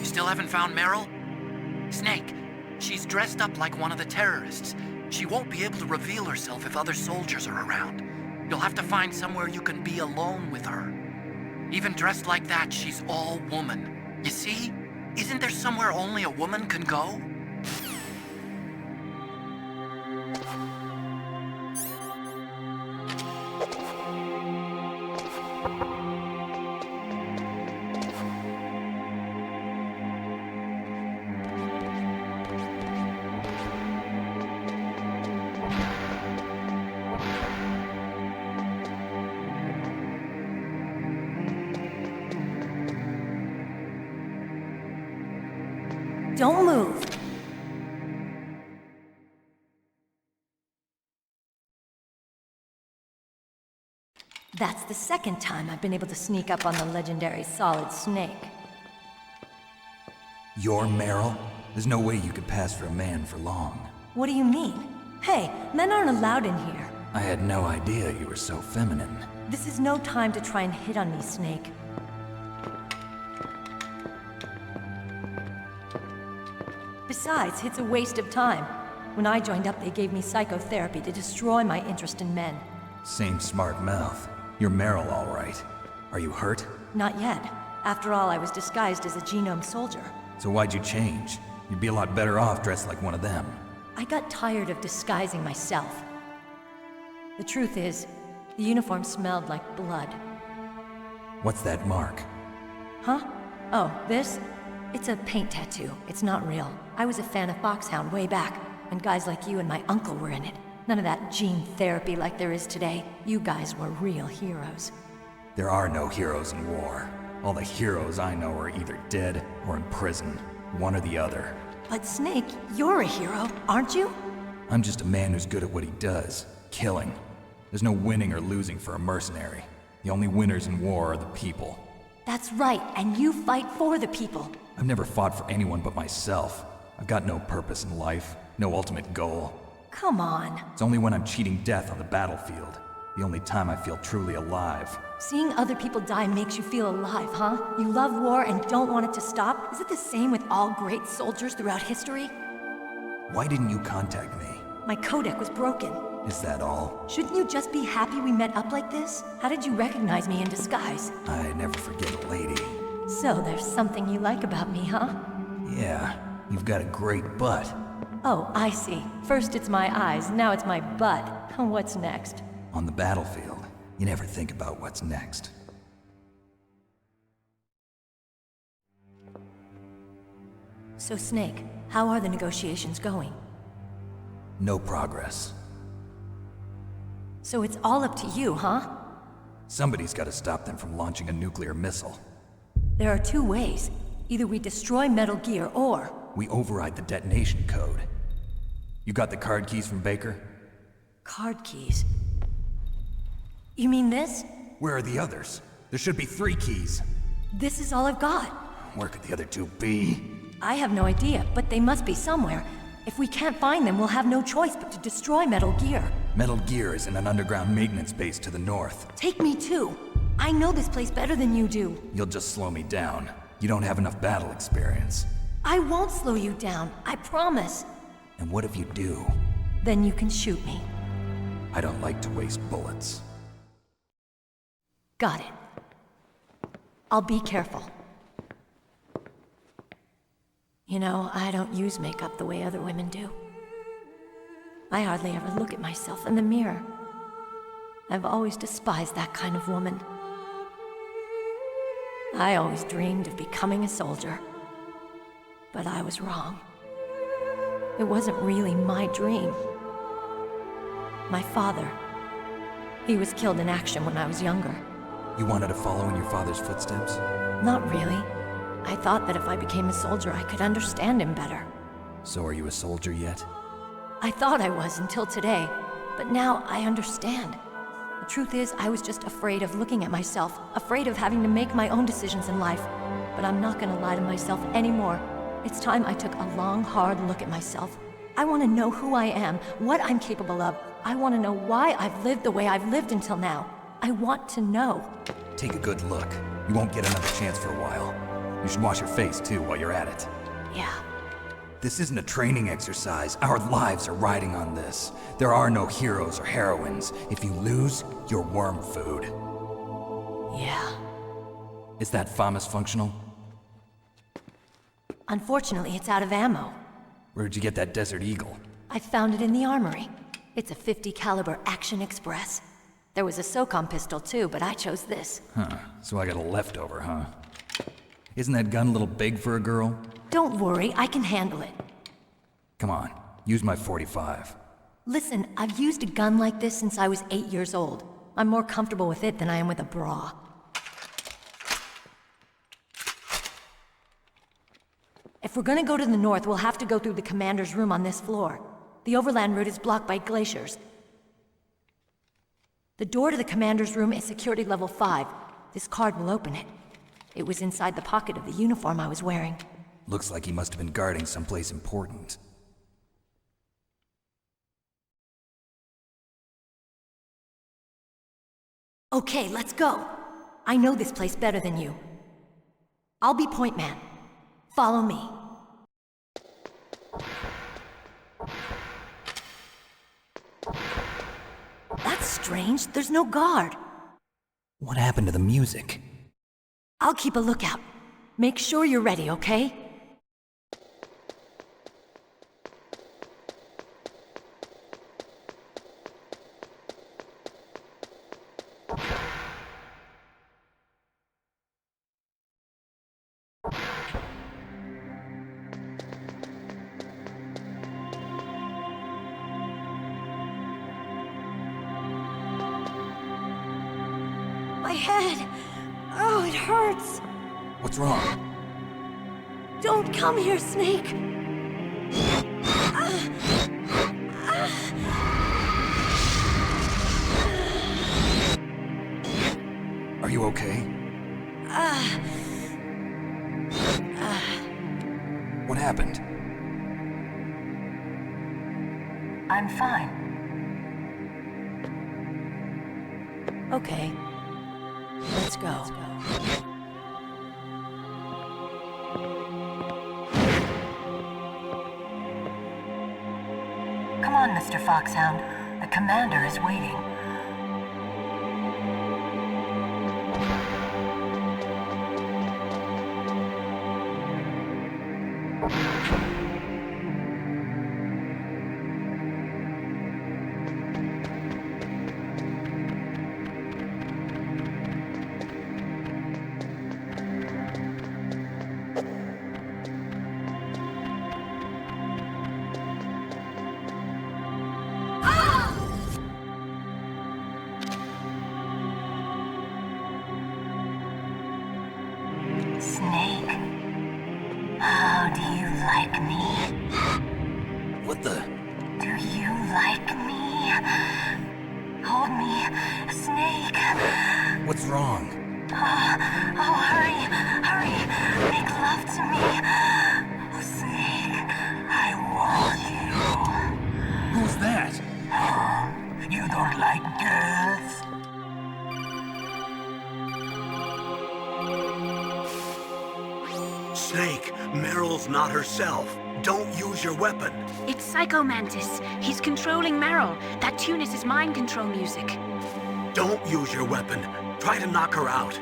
Still haven't found Meryl? Snake, she's dressed up like one of the terrorists. She won't be able to reveal herself if other soldiers are around. You'll have to find somewhere you can be alone with her. Even dressed like that, she's all woman. You see? Isn't there somewhere only a woman can go? Don't move. That's the second time I've been able to sneak up on the legendary Solid Snake. You're Meryl? There's no way you could pass for a man for long. What do you mean? Hey, men aren't allowed in here. I had no idea you were so feminine. This is no time to try and hit on me, Snake. Besides, it's a waste of time. When I joined up, they gave me psychotherapy to destroy my interest in men. Same smart mouth. You're Meryl, all right. Are you hurt? Not yet. After all, I was disguised as a genome soldier. So why'd you change? You'd be a lot better off dressed like one of them. I got tired of disguising myself. The truth is, the uniform smelled like blood. What's that mark? Huh? Oh, this? It's a paint tattoo. It's not real. I was a fan of Foxhound way back, when guys like you and my uncle were in it. None of that gene therapy like there is today. You guys were real heroes. There are no heroes in war. All the heroes I know are either dead or in prison. One or the other. But Snake, you're a hero, aren't you? I'm just a man who's good at what he does. Killing. There's no winning or losing for a mercenary. The only winners in war are the people. That's right, and you fight for the people. I've never fought for anyone but myself. I've got no purpose in life, no ultimate goal. Come on. It's only when I'm cheating death on the battlefield. The only time I feel truly alive. Seeing other people die makes you feel alive, huh? You love war and don't want it to stop? Is it the same with all great soldiers throughout history? Why didn't you contact me? My codec was broken. Is that all? Shouldn't you just be happy we met up like this? How did you recognize me in disguise? I never forget a lady. So there's something you like about me, huh? Yeah, you've got a great butt. Oh, I see. First it's my eyes, now it's my butt. What's next? On the battlefield, you never think about what's next. So Snake, how are the negotiations going? No progress. So it's all up to you, huh? Somebody's got to stop them from launching a nuclear missile. There are two ways. Either we destroy Metal Gear, or... we override the detonation code. You got the card keys from Baker? Card keys? You mean this? Where are the others? There should be 3 keys. This is all I've got. Where could the other 2 be? I have no idea, but they must be somewhere. If we can't find them, we'll have no choice but to destroy Metal Gear. Metal Gear is in an underground maintenance base to the north. Take me too. I know this place better than you do. You'll just slow me down. You don't have enough battle experience. I won't slow you down, I promise. And what if you do? Then you can shoot me. I don't like to waste bullets. Got it. I'll be careful. You know, I don't use makeup the way other women do. I hardly ever look at myself in the mirror. I've always despised that kind of woman. I always dreamed of becoming a soldier. But I was wrong. It wasn't really my dream. My father, he was killed in action when I was younger. You wanted to follow in your father's footsteps? Not really. I thought that if I became a soldier, I could understand him better. So are you a soldier yet? I thought I was until today, but now I understand. The truth is, I was just afraid of looking at myself, afraid of having to make my own decisions in life. But I'm not gonna lie to myself anymore. It's time I took a long, hard look at myself. I want to know who I am, what I'm capable of. I want to know why I've lived the way I've lived until now. I want to know. Take a good look. You won't get another chance for a while. You should wash your face too while you're at it. Yeah. This isn't a training exercise. Our lives are riding on this. There are no heroes or heroines. If you lose, you're worm food. Yeah. Is that FAMAS functional? Unfortunately, it's out of ammo. Where'd you get that Desert Eagle? I found it in the armory. It's a .50 caliber Action Express. There was a SOCOM pistol too, but I chose this. Huh, so I got a leftover, huh? Isn't that gun a little big for a girl? Don't worry, I can handle it. Come on, use my .45. Listen, I've used a gun like this since I was 8 years old. I'm more comfortable with it than I am with a bra. If we're gonna go to the north, we'll have to go through the commander's room on this floor. The overland route is blocked by glaciers. The door to the commander's room is security level 5. This card will open it. It was inside the pocket of the uniform I was wearing. Looks like he must have been guarding someplace important. Okay, let's go. I know this place better than you. I'll be point man. Follow me. That's strange. There's no guard. What happened to the music? I'll keep a lookout. Make sure you're ready, okay? My head! Oh, it hurts! What's wrong? Don't come here, Snake! Are you okay? What happened? I'm fine. Okay. Let's go. Come on, Mr. Foxhound. The commander is waiting. Snake, how do you like me? What the? Do you like me? Hold me, Snake. What's wrong? Oh, hurry, hurry. Make love to me. Oh, Snake, I want you. Who's that? You don't like girls? Snake, Meryl's not herself. Don't use your weapon. It's Psycho Mantis. He's controlling Meryl. That tune is his mind control music. Don't use your weapon. Try to knock her out.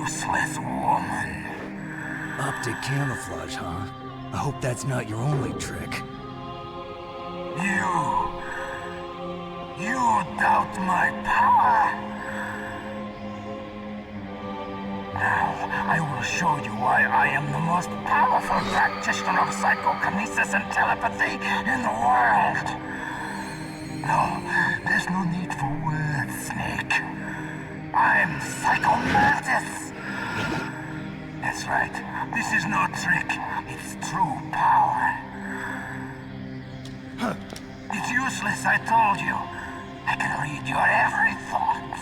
useless woman. Optic camouflage, huh? I hope that's not your only trick. You doubt my power? Now, I will show you why I am the most powerful practitioner of psychokinesis and telepathy in the world. No, there's no need for words, Snake. I'm Psychomantis. That's right. This is no trick. It's true power. It's useless, I told you. I can read your every thought.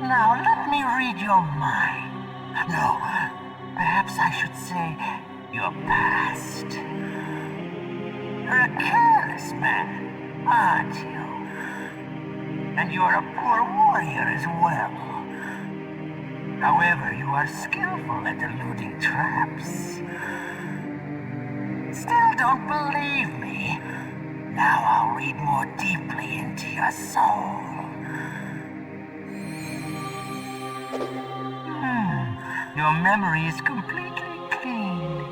Now, let me read your mind. No, perhaps I should say your past. You're a careless man, aren't you? And you're a poor warrior as well. However, you are skillful at eluding traps. Still don't believe me? Now I'll read more deeply into your soul. Your memory is completely clean.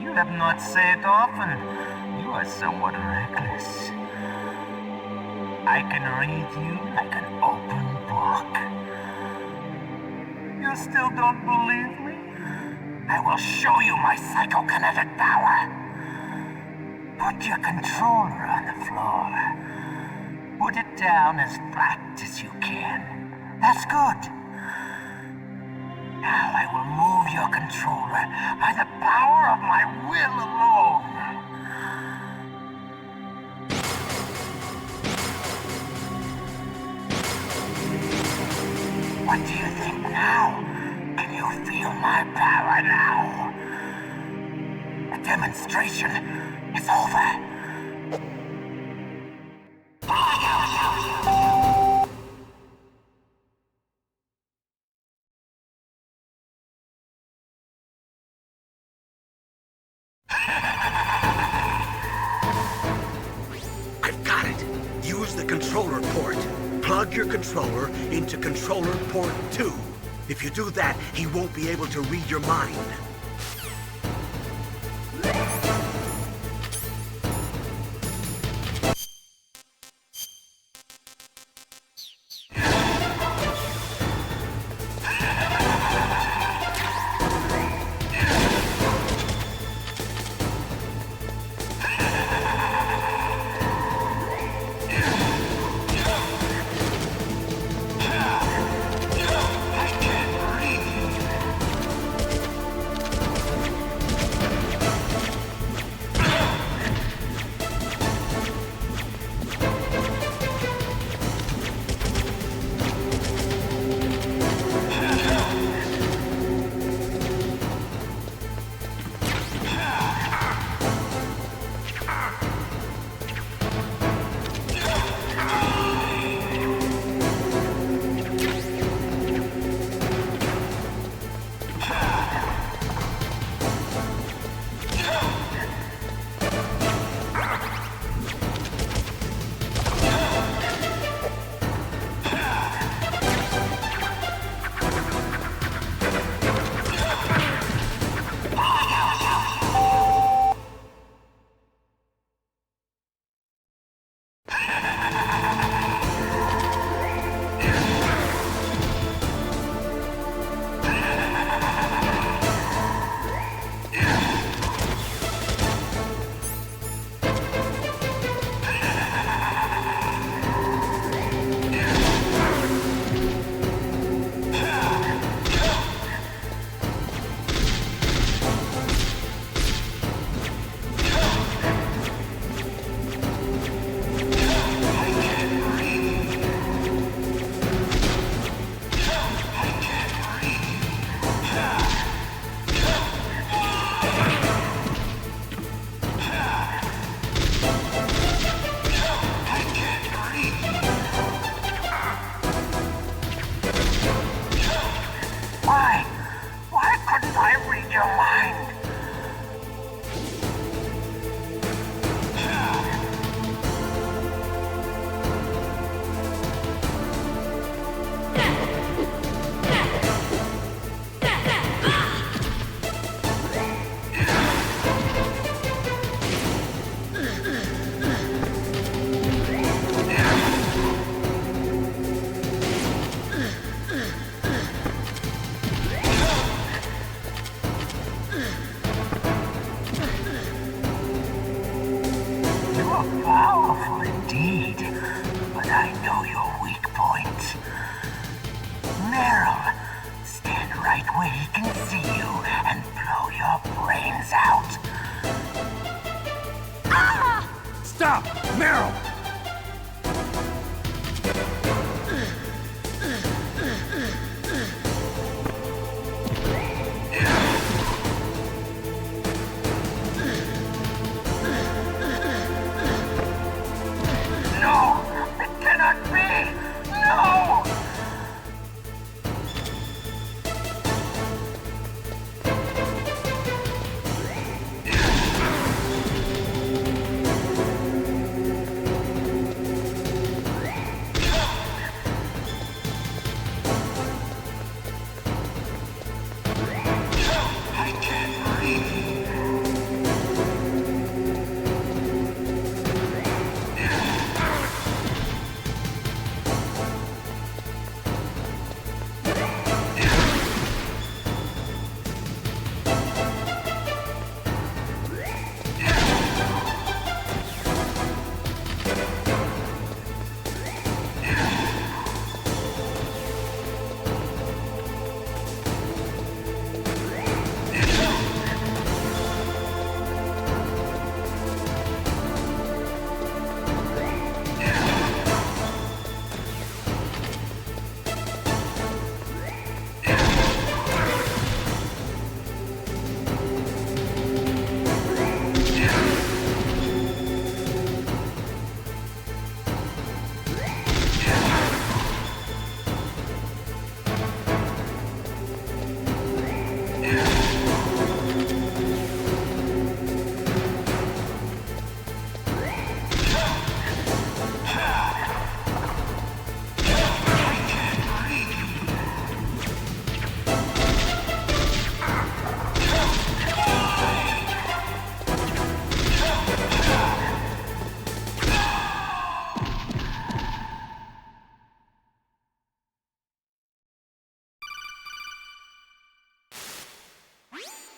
You have not said often. You are somewhat reckless. I can read you like an open book. You still don't believe me? I will show you my psychokinetic power. Put your controller on the floor. Put it down as flat as you can. That's good. Now I will move your controller by the power of my will alone. What do you think now? Can you feel my power now? The demonstration is over. I've got it. Use the controller port. Plug your controller into controller port 2. If you do that, he won't be able to read your mind. You're powerful indeed, but I know your weak point. Meryl, stand right where he can see you and blow your brains out. Stop! Meryl! No! It cannot be! No! I can't breathe.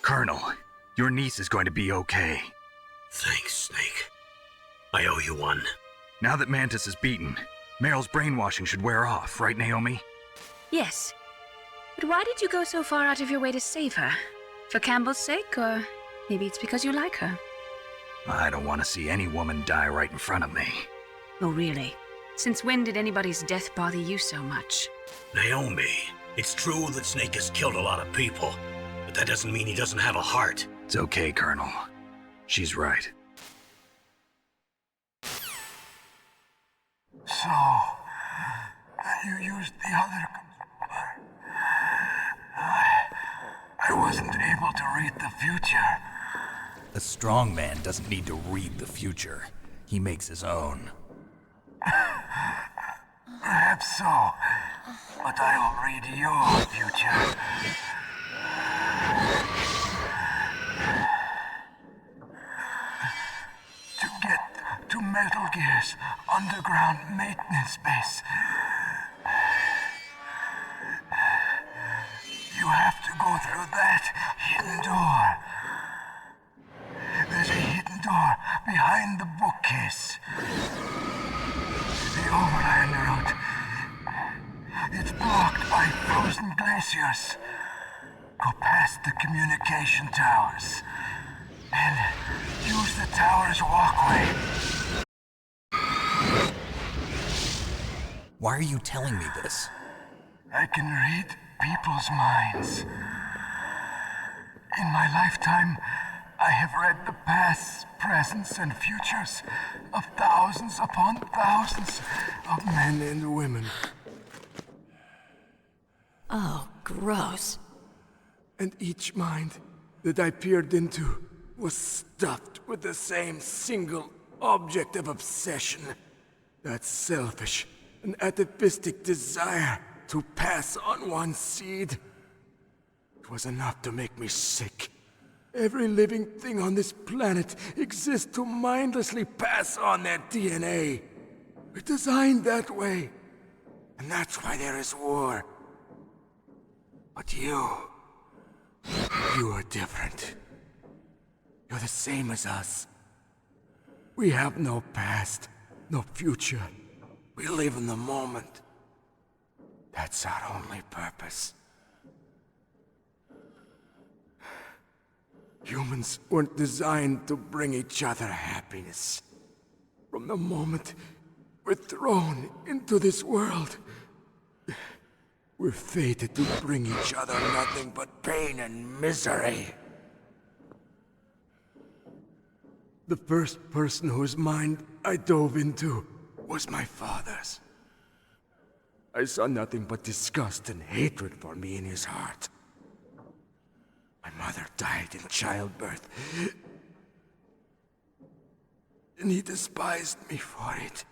Colonel, your niece is going to be okay. Thanks, Snake. I owe you one. Now that Mantis is beaten, Meryl's brainwashing should wear off, right, Naomi? Yes. But why did you go so far out of your way to save her? For Campbell's sake, or maybe it's because you like her? I don't want to see any woman die right in front of me. Oh, really? Since when did anybody's death bother you so much? Naomi, it's true that Snake has killed a lot of people, but that doesn't mean he doesn't have a heart. It's okay, Colonel. She's right. So, you used the other... I wasn't able to read the future. A strong man doesn't need to read the future. He makes his own. Perhaps so, but I'll read your future. To get to Metal Gear's underground maintenance base, you have to go through that hidden door. There's a hidden door behind the bookcase. The overland route. It's blocked by frozen glaciers. Go past the communication towers. And use the tower's walkway. Why are you telling me this? I can read people's minds. In my lifetime, I have read the pasts, presents, and futures of thousands upon thousands of men and women. Oh, gross. And each mind that I peered into was stuffed with the same single object of obsession. That selfish and atavistic desire to pass on one seed. It was enough to make me sick. Every living thing on this planet exists to mindlessly pass on their DNA. We're designed that way. And that's why there is war. But you are different. You're the same as us. We have no past, no future. We live in the moment. That's our only purpose. Humans weren't designed to bring each other happiness. From the moment we're thrown into this world, we're fated to bring each other nothing but pain and misery. The first person whose mind I dove into was my father's. I saw nothing but disgust and hatred for me in his heart. My mother died in childbirth, and he despised me for it.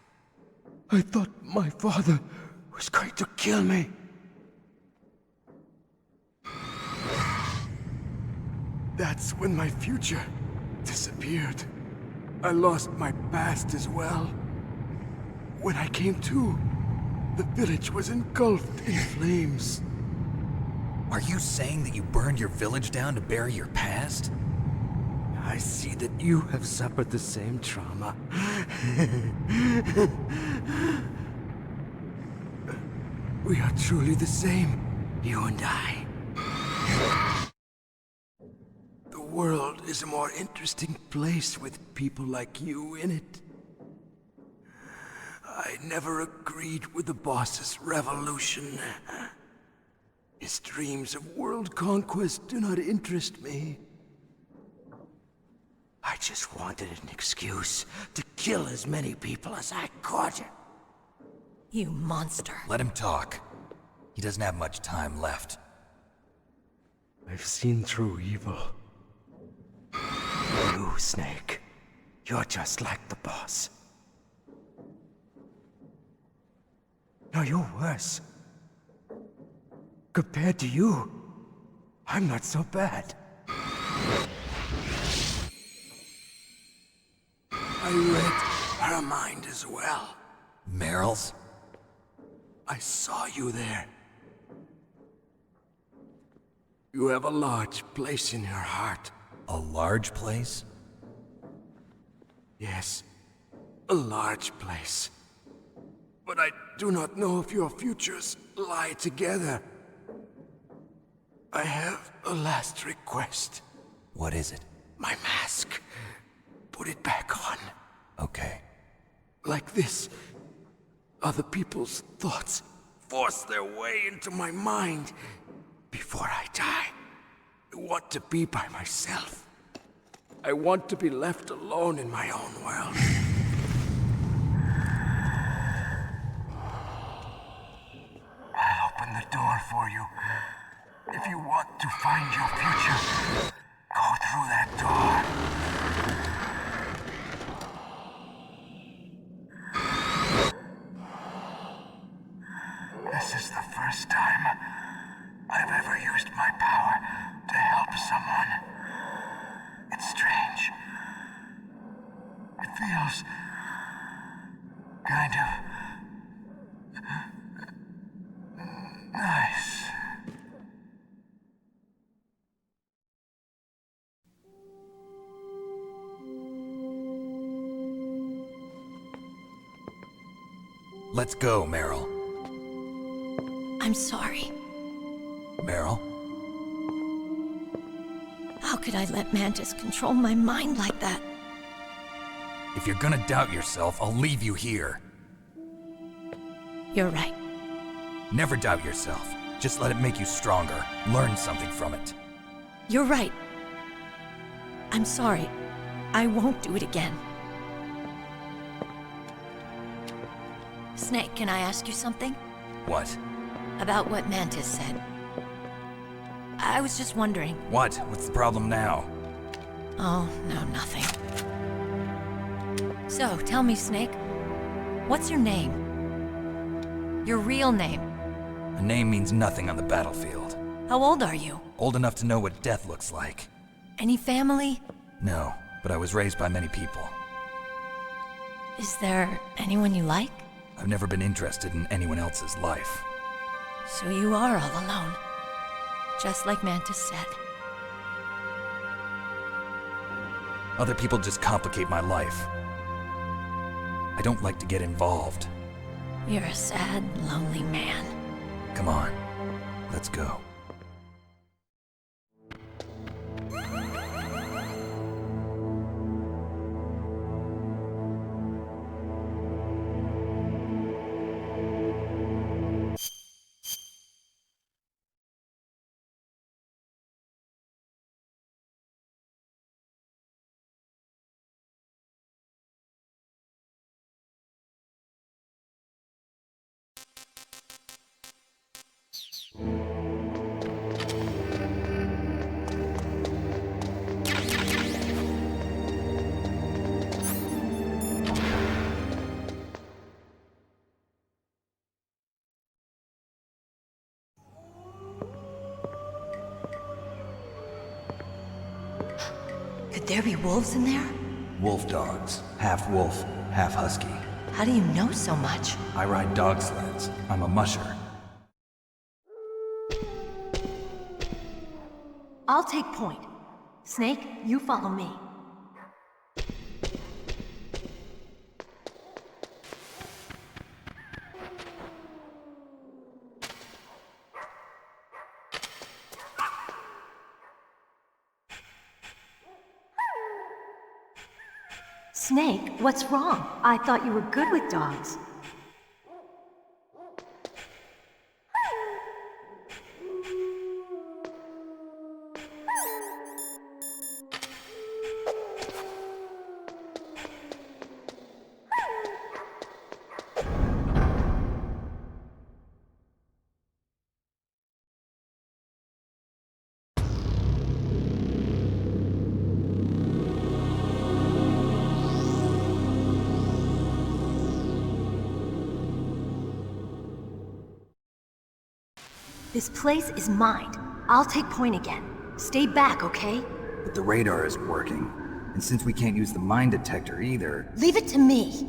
I thought my father was going to kill me. That's when my future disappeared. I lost my past as well. When I came to, the village was engulfed in flames. Are you saying that you burned your village down to bury your past? I see that you have suffered the same trauma. We are truly the same, you and I. The world is a more interesting place with people like you in it. I never agreed with the boss's revolution. His dreams of world conquest do not interest me. I just wanted an excuse to kill as many people as I could. You monster. Let him talk. He doesn't have much time left. I've seen through evil. You, Snake. You're just like the boss. No, you're worse. Compared to you, I'm not so bad. I read her mind as well. Meryl's? I saw you there. You have a large place in her heart. A large place? Yes, a large place. But I do not know if your futures lie together. I have a last request. What is it? My mask. Put it back on. Okay. Like this, other people's thoughts force their way into my mind. Before I die, I want to be by myself. I want to be left alone in my own world. I'll open the door for you. If you want to find your future, go through that door. This is the first time I've ever used my power to help someone. It's strange. It feels kind of nice. Let's go, Meryl. I'm sorry. Meryl? How could I let Mantis control my mind like that? If you're gonna doubt yourself, I'll leave you here. You're right. Never doubt yourself. Just let it make you stronger. Learn something from it. You're right. I'm sorry. I won't do it again. Snake, can I ask you something? What? About what Mantis said. I was just wondering. What? What's the problem now? Oh, no, nothing. So, tell me, Snake. What's your name? Your real name? A name means nothing on the battlefield. How old are you? Old enough to know what death looks like. Any family? No, but I was raised by many people. Is there anyone you like? I've never been interested in anyone else's life. So you are all alone. Just like Mantis said. Other people just complicate my life. I don't like to get involved. You're a sad, lonely man. Come on, let's go. Could there be wolves in there? Wolf dogs. Half wolf, half husky. How do you know so much? I ride dog sleds. I'm a musher. I'll take point. Snake, you follow me. Snake, what's wrong? I thought you were good with dogs. This place is mine. I'll take point again. Stay back, okay? But the radar isn't working. And since we can't use the mine detector either... Leave it to me.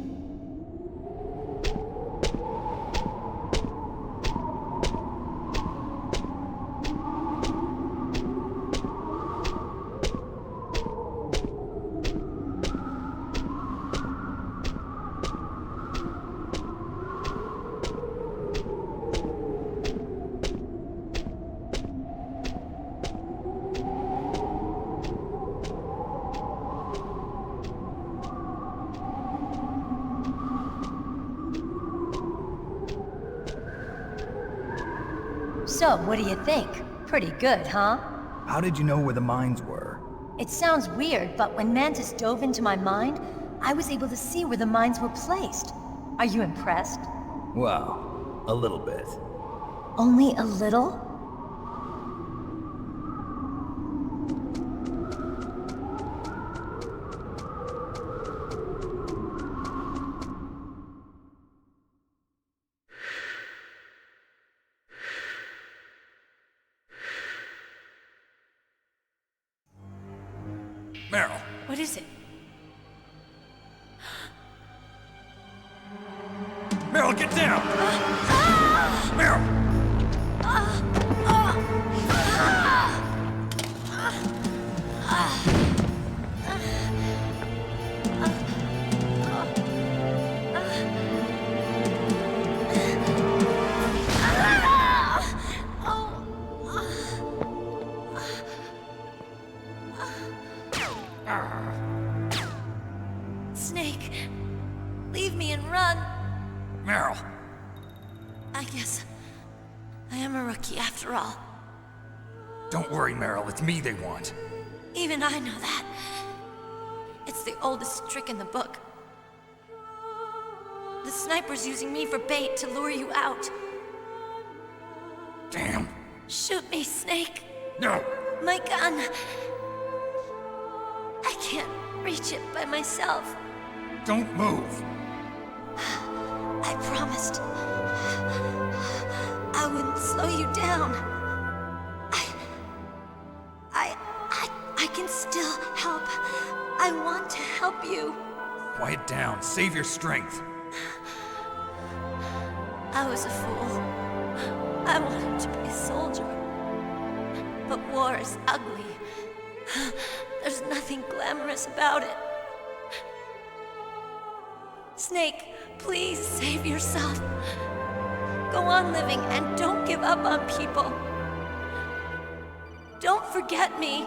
So, what do you think? Pretty good, huh? How did you know where the mines were? It sounds weird, but when Mantis dove into my mind, I was able to see where the mines were placed. Are you impressed? Well, a little bit. Only a little? Meryl! What is it? Meryl, get down! Meryl! Snake, leave me and run. Meryl! I guess I am a rookie after all. Don't worry, Meryl. It's me they want. Even I know that. It's the oldest trick in the book. The sniper's using me for bait to lure you out. Damn. Shoot me, Snake. No! My gun. I can't reach it by myself. Don't move! I promised I wouldn't slow you down. I can still help. I want to help you. Quiet down. Save your strength. I was a fool. I wanted to be a soldier. But war is ugly. There's nothing glamorous about it. Snake, please save yourself. Go on living and don't give up on people. Don't forget me.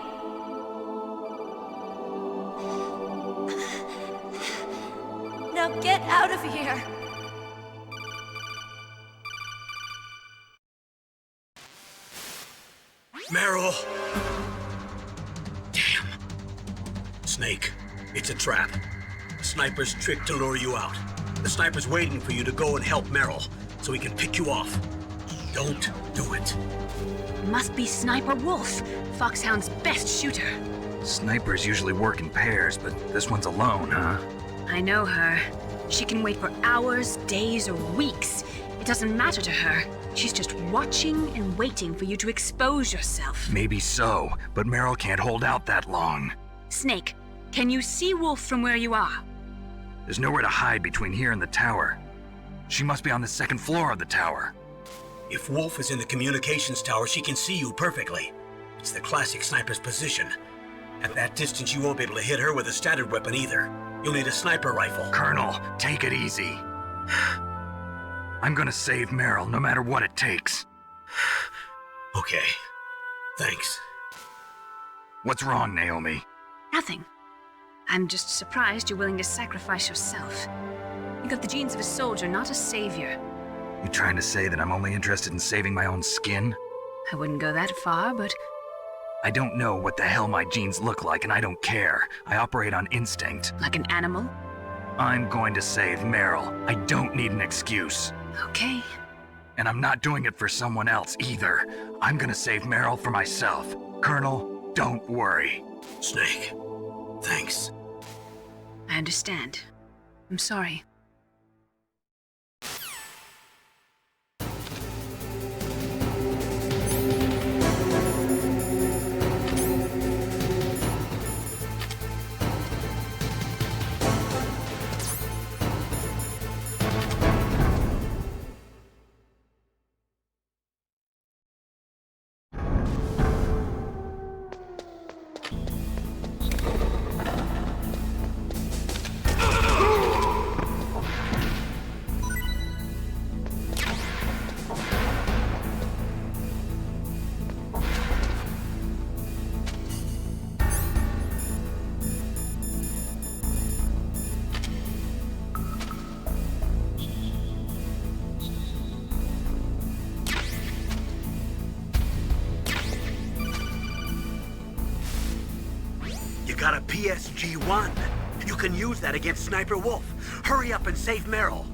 Now get out of here. Meryl! Damn. Snake, it's a trap. The sniper's trick to lure you out. The sniper's waiting for you to go and help Meryl, so he can pick you off. Don't do it. Must be Sniper Wolf, Foxhound's best shooter. Snipers usually work in pairs, but this one's alone, huh? I know her. She can wait for hours, days, or weeks. It doesn't matter to her. She's just watching and waiting for you to expose yourself. Maybe so, but Meryl can't hold out that long. Snake, can you see Wolf from where you are? There's nowhere to hide between here and the tower. She must be on the second floor of the tower. If Wolf is in the communications tower, she can see you perfectly. It's the classic sniper's position. At that distance, you won't be able to hit her with a standard weapon either. You'll need a sniper rifle. Colonel, take it easy. I'm gonna save Meryl, no matter what it takes. Okay. Thanks. What's wrong, Naomi? Nothing. I'm just surprised you're willing to sacrifice yourself. You got the genes of a soldier, not a savior. You trying to say that I'm only interested in saving my own skin? I wouldn't go that far, but I don't know what the hell my genes look like, and I don't care. I operate on instinct. like an animal? I'm going to save Meryl. I don't need an excuse. Okay. And I'm not doing it for someone else either. I'm gonna save Meryl for myself. Colonel, don't worry. Snake, thanks. I understand. I'm sorry. You got a PSG-1. You can use that against Sniper Wolf. Hurry up and save Meryl.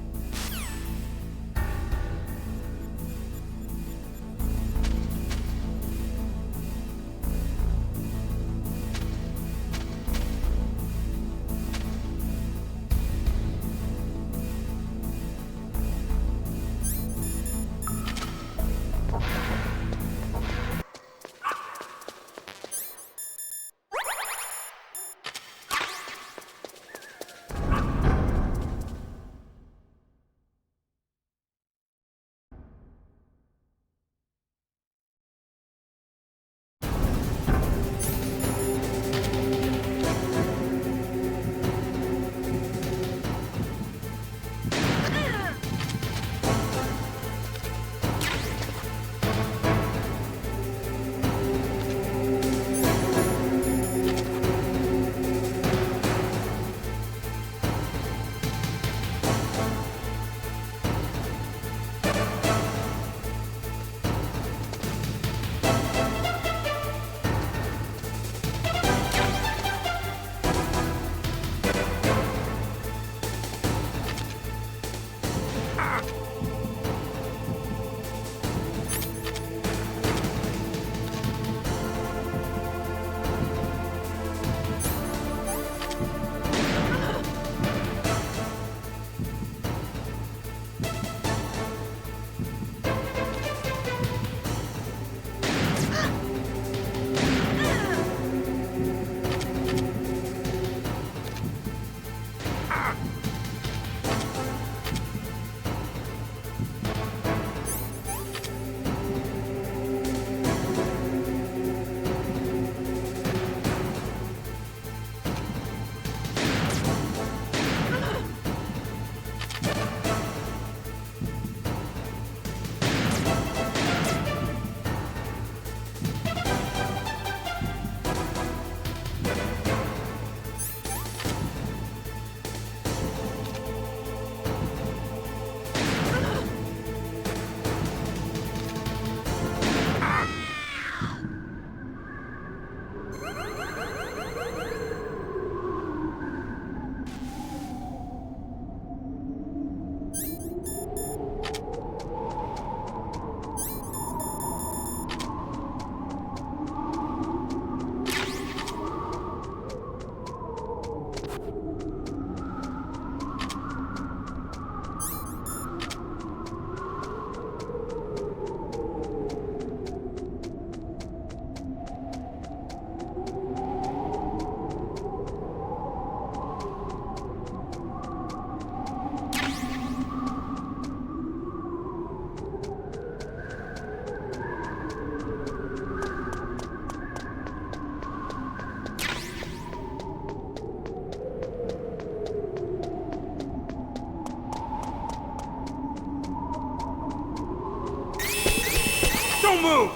Don't move!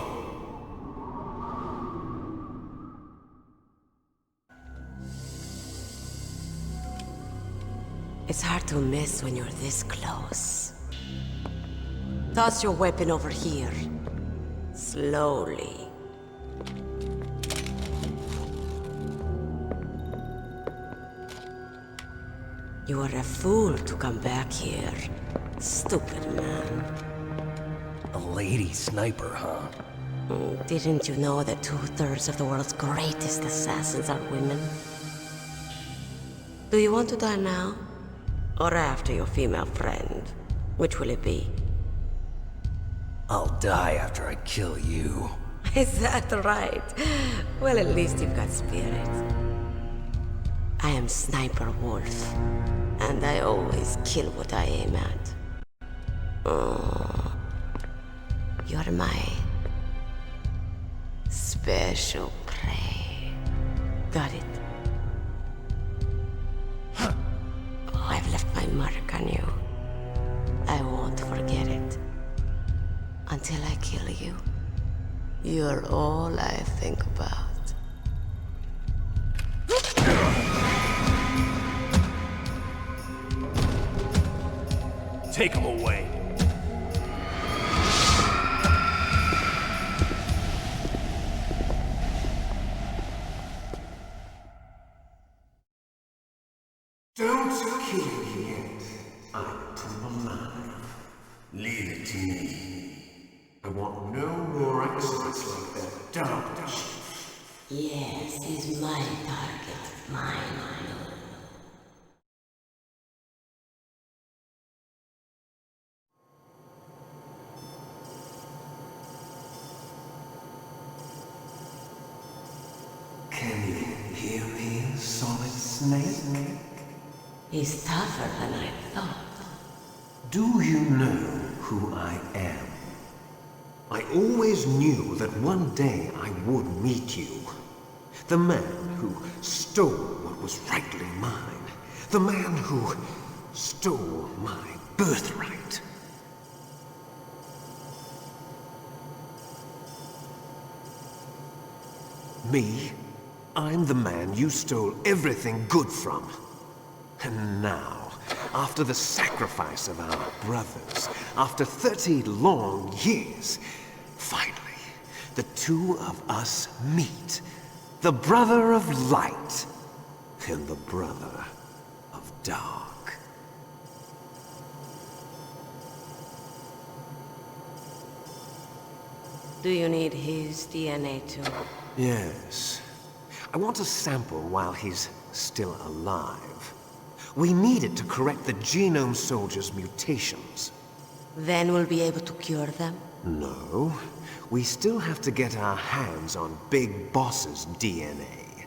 It's hard to miss when you're this close. Toss your weapon over here. Slowly. You are a fool to come back here. Stupid man. A lady sniper, huh? Didn't you know that 2/3 of the world's greatest assassins are women? Do you want to die now? Or after your female friend? Which will it be? I'll die after I kill you. Is that right? Well, at least you've got spirit. I am Sniper Wolf, and I always kill what I aim at. Oh, you're my special prey. Got it. I've left my mark on you. I won't forget it. Until I kill you. You're all I think about. Take him away. Don't kill me yet. I'm alive. Leave it to me. I want no more accidents like that, don't you? Yes, he's my target. Mine. Can you hear me, Solid Snake? He's tougher than I thought. Do you know who I am? I always knew that one day I would meet you. The man who stole what was rightly mine. The man who stole my birthright. Me? I'm the man you stole everything good from. And now, after the sacrifice of our brothers, after 30 long years, finally, the two of us meet. The brother of light and the brother of dark. Do you need his DNA too? Yes. I want a sample while he's still alive. We need it to correct the Genome Soldier's mutations. Then we'll be able to cure them? No. We still have to get our hands on Big Boss's DNA.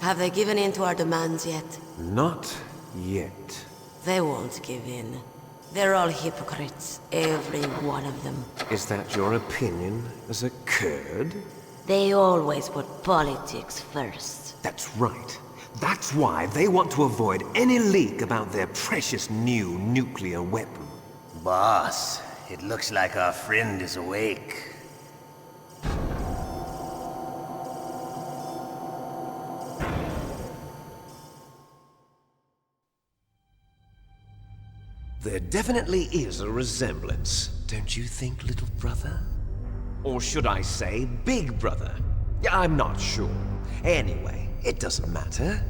Have they given in to our demands yet? Not yet. They won't give in. They're all hypocrites, every one of them. Is that your opinion as a Kurd? They always put politics first. That's right. That's why they want to avoid any leak about their precious new nuclear weapon. Boss, it looks like our friend is awake. There definitely is a resemblance, don't you think, little brother? Or should I say, big brother? I'm not sure. Anyway, it doesn't matter.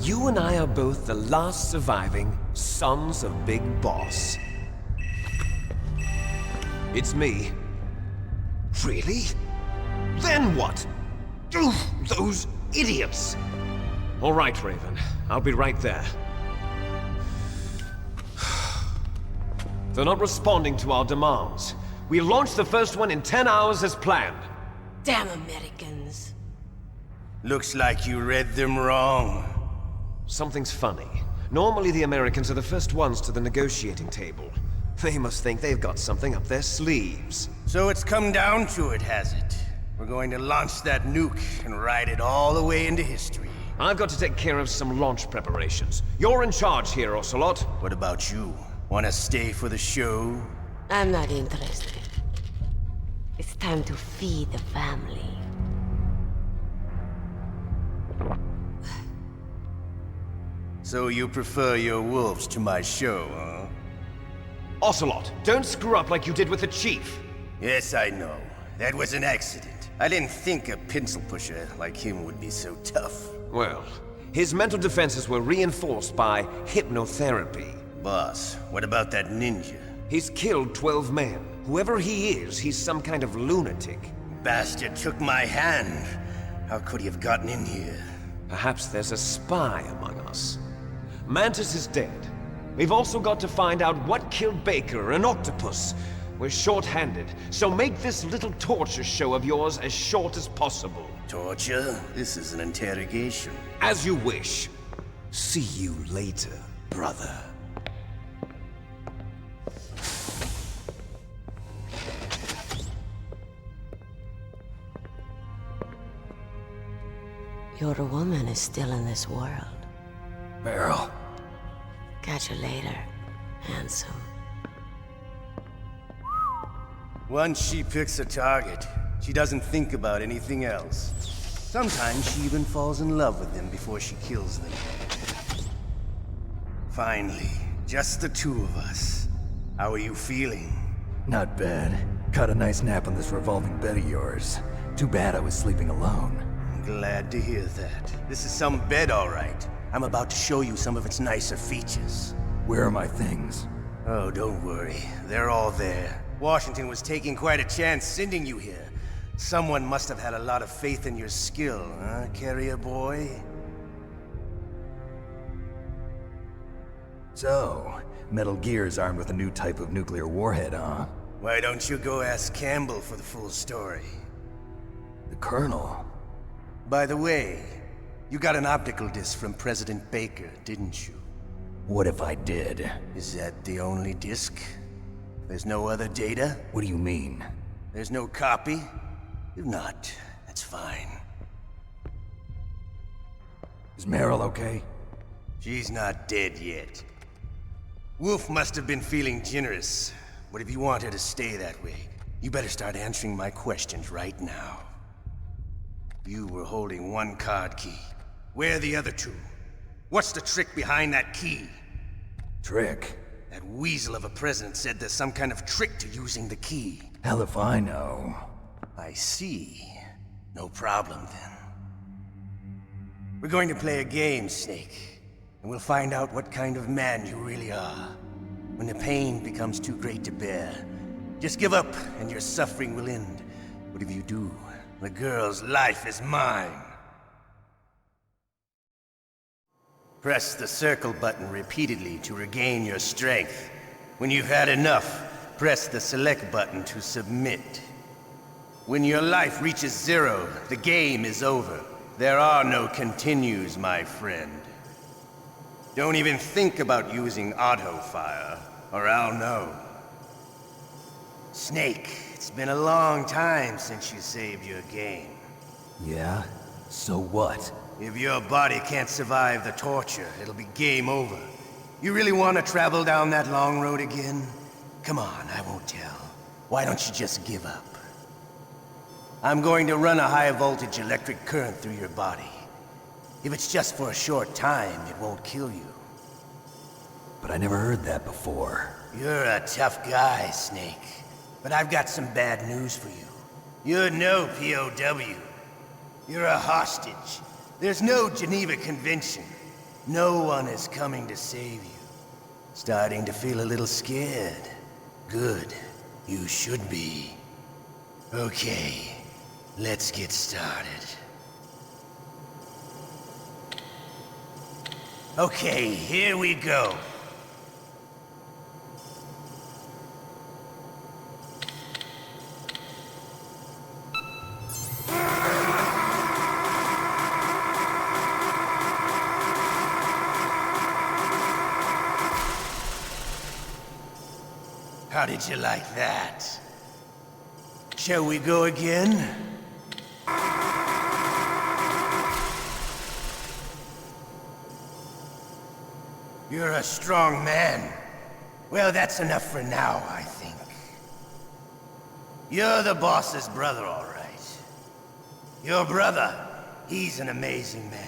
You and I are both the last surviving sons of Big Boss. It's me. Really? Then what? Oof, those idiots! All right, Raven. I'll be right there. They're not responding to our demands. We launched the first one in 10 hours as planned. Damn Americans. Looks like you read them wrong. Something's funny. Normally the Americans are the first ones to the negotiating table. They must think they've got something up their sleeves. So it's come down to it, has it? We're going to launch that nuke and ride it all the way into history. I've got to take care of some launch preparations. You're in charge here, Ocelot. What about you? Wanna stay for the show? I'm not interested. It's time to feed the family. So you prefer your wolves to my show, huh? Ocelot, don't screw up like you did with the chief. Yes, I know. That was an accident. I didn't think a pencil pusher like him would be so tough. Well, his mental defenses were reinforced by hypnotherapy. Boss, what about that ninja? He's killed 12 men. Whoever he is, he's some kind of lunatic. Bastard took my hand. How could he have gotten in here? Perhaps there's a spy among us. Mantis is dead. We've also got to find out what killed Baker and Octopus. We're short-handed, so make this little torture show of yours as short as possible. Torture? This is an interrogation. As you wish. See you later, brother. Your woman is still in this world. Meryl. Catch you later, handsome. Once she picks a target, she doesn't think about anything else. Sometimes she even falls in love with them before she kills them. Finally, just the two of us. How are you feeling? Not bad. Caught a nice nap on this revolving bed of yours. Too bad I was sleeping alone. Glad to hear that. This is some bed, all right. I'm about to show you some of its nicer features. Where are my things? Oh, don't worry. They're all there. Washington was taking quite a chance sending you here. Someone must have had a lot of faith in your skill, huh, carrier boy? So, Metal Gear's armed with a new type of nuclear warhead, huh? Why don't you go ask Campbell for the full story? The Colonel? By the way, you got an optical disc from President Baker, didn't you? What if I did? Is that the only disc? There's no other data? What do you mean? There's no copy? If not, that's fine. Is Meryl okay? She's not dead yet. Wolf must have been feeling generous. But if you want her to stay that way, you better start answering my questions right now. You were holding one card key. Where are the other two? What's the trick behind that key? Trick? That weasel of a president said there's some kind of trick to using the key. Hell if I know. I see. No problem then. We're going to play a game, Snake. And we'll find out what kind of man you really are. When the pain becomes too great to bear, just give up and your suffering will end. But if you do, the girl's life is mine. Press the circle button repeatedly to regain your strength. When you've had enough, press the select button to submit. When your life reaches 0, the game is over. There are no continues, my friend. Don't even think about using auto-fire, or I'll know. Snake, it's been a long time since you saved your game. Yeah? So what? If your body can't survive the torture, it'll be game over. You really want to travel down that long road again? Come on, I won't tell. Why don't you just give up? I'm going to run a high-voltage electric current through your body. If it's just for a short time, it won't kill you. But I never heard that before. You're a tough guy, Snake. But I've got some bad news for you. You're no POW. You're a hostage. There's no Geneva Convention. No one is coming to save you. Starting to feel a little scared. Good. You should be. Okay, let's get started. Okay, here we go. How did you like that? Shall we go again? You're a strong man. Well, that's enough for now, I think. You're the boss's brother, all right. Your brother, he's an amazing man.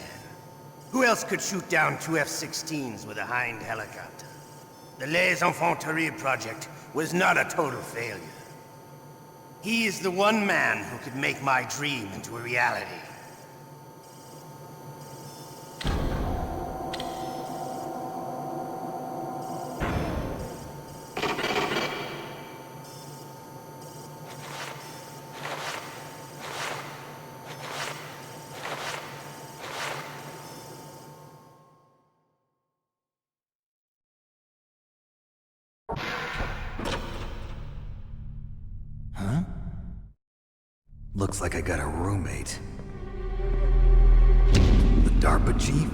Who else could shoot down 2 F-16s with a Hind helicopter? The Les Enfants Terribles project was not a total failure. He is the one man who could make my dream into a reality. Huh? Looks like I got a roommate. The DARPA chief?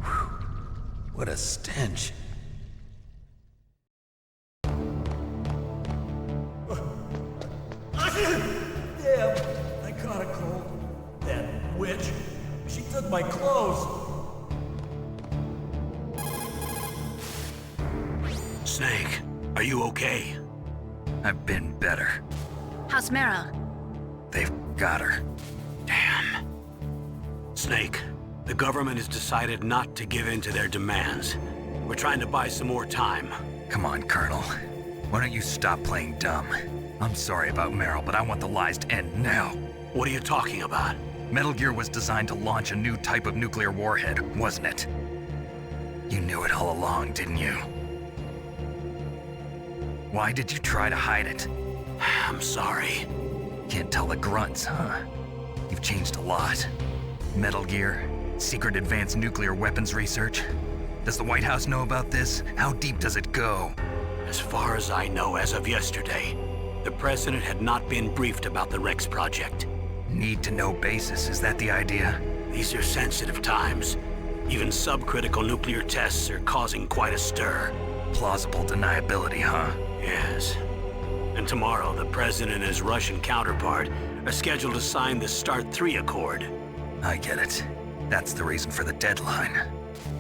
Whew. What a stench. Damn, I caught a cold. That witch, she took my clothes. Snake, are you okay? I've been better. How's Meryl? They've got her. Damn. Snake, the government has decided not to give in to their demands. We're trying to buy some more time. Come on, Colonel. Why don't you stop playing dumb? I'm sorry about Meryl, but I want the lies to end now. What are you talking about? Metal Gear was designed to launch a new type of nuclear warhead, wasn't it? You knew it all along, didn't you? Why did you try to hide it? I'm sorry. Can't tell the grunts, huh? You've changed a lot. Metal Gear, secret advanced nuclear weapons research. Does the White House know about this? How deep does it go? As far as I know, as of yesterday, the president had not been briefed about the Rex project. Need-to-know basis, is that the idea? These are sensitive times. Even subcritical nuclear tests are causing quite a stir. Plausible deniability, huh? Yes. And tomorrow, the president and his Russian counterpart are scheduled to sign the START 3 Accord. I get it. That's the reason for the deadline.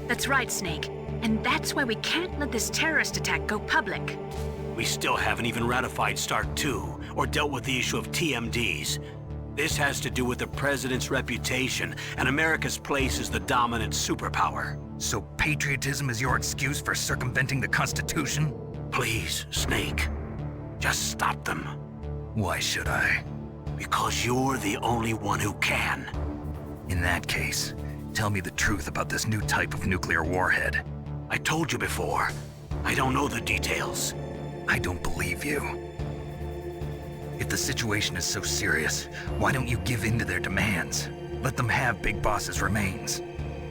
That's right, Snake. And that's why we can't let this terrorist attack go public. We still haven't even ratified START 2 or dealt with the issue of TMDs. This has to do with the president's reputation and America's place as the dominant superpower. So patriotism is your excuse for circumventing the Constitution? Please, Snake. Just stop them. Why should I? Because you're the only one who can. In that case, tell me the truth about this new type of nuclear warhead. I told you before. I don't know the details. I don't believe you. If the situation is so serious, why don't you give in to their demands? Let them have Big Boss's remains.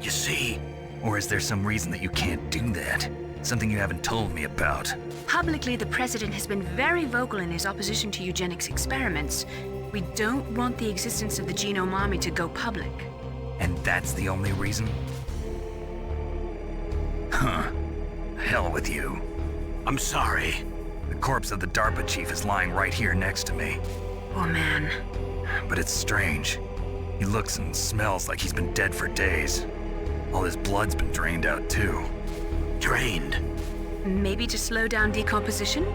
You see? Or is there some reason that you can't do that? Something you haven't told me about? Publicly, the president has been very vocal in his opposition to eugenics experiments. We don't want the existence of the Genome Army to go public. And that's the only reason? Huh. Hell with you. I'm sorry. The corpse of the DARPA chief is lying right here next to me. Oh, man. But it's strange. He looks and smells like he's been dead for days. All his blood's been drained out, too. Drained? Maybe to slow down decomposition?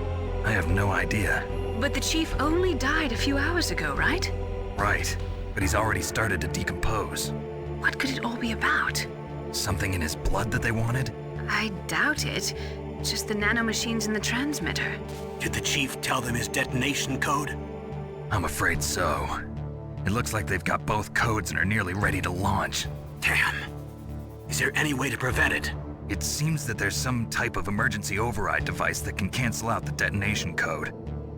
I have no idea. But the chief only died a few hours ago, right? Right. But he's already started to decompose. What could it all be about? Something in his blood that they wanted? I doubt it. Just the nanomachines in the transmitter. Did the chief tell them his detonation code? I'm afraid so. It looks like they've got both codes and are nearly ready to launch. Damn. Is there any way to prevent it? It seems that there's some type of emergency override device that can cancel out the detonation code.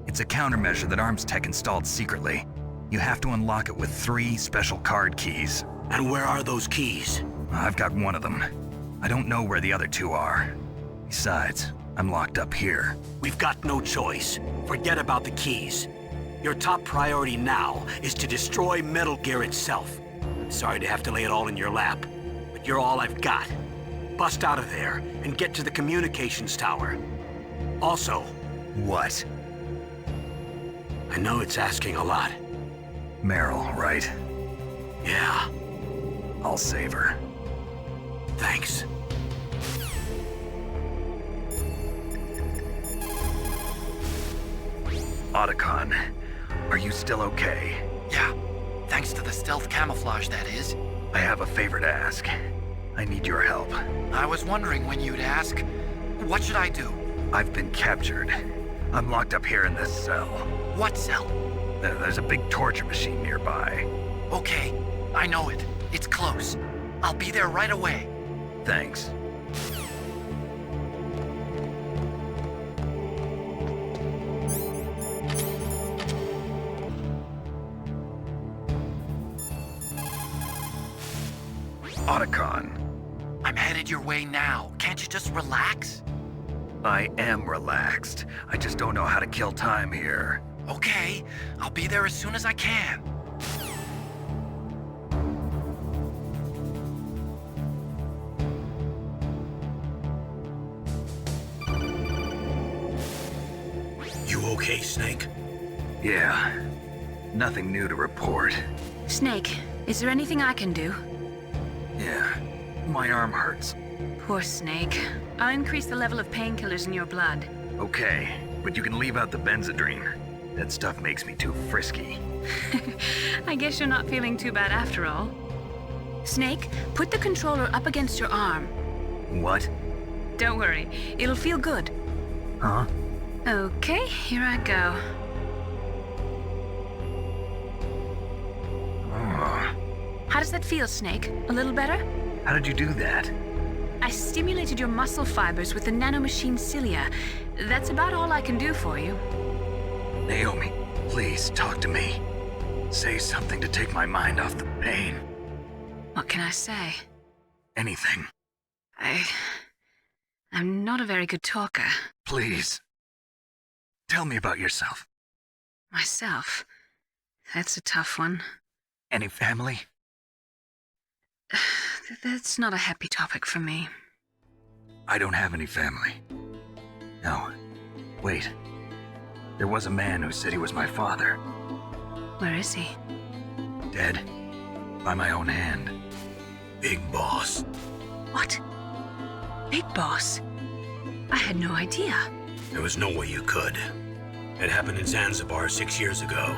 It's a countermeasure that Arms Tech installed secretly. You have to unlock it with 3 special card keys. And where are those keys? I've got one of them. I don't know where the other 2 are. Besides, I'm locked up here. We've got no choice. Forget about the keys. Your top priority now is to destroy Metal Gear itself. I'm sorry to have to lay it all in your lap, but you're all I've got. Bust out of there and get to the communications tower. Also... What? I know it's asking a lot, Meryl, right? Yeah, I'll save her. thanks. Otacon, are you still okay? Yeah, thanks to the stealth camouflage, that is. I have a favor to ask. I need your help. I was wondering when you'd ask. What should I do? I've been captured. I'm locked up here in this cell. What cell? There's a big torture machine nearby. Okay, I know it. It's close. I'll be there right away. Thanks. Otacon, I'm headed your way now. Can't you just relax? I am relaxed. I just don't know how to kill time here. Okay, I'll be there as soon as I can. You okay, Snake? Yeah. Nothing new to report. Snake, is there anything I can do? Yeah. My arm hurts. Poor Snake. I'll increase the level of painkillers in your blood. Okay, but you can leave out the Benzedrine. That stuff makes me too frisky. I guess you're not feeling too bad after all. Snake, put the controller up against your arm. What? Don't worry, it'll feel good. Huh? Okay, here I go. Oh. How does that feel, Snake? A little better? How did you do that? I stimulated your muscle fibers with the nanomachine cilia. That's about all I can do for you. Naomi, please talk to me. Say something to take my mind off the pain. What can I say? Anything. I'm not a very good talker. Please. Tell me about yourself. Myself? That's a tough one. Any family? That's not a happy topic for me. I don't have any family. No. Wait. There was a man who said he was my father. Where is he? Dead. By my own hand. Big Boss. What? Big Boss? I had no idea. There was no way you could. It happened in Zanzibar 6 years ago.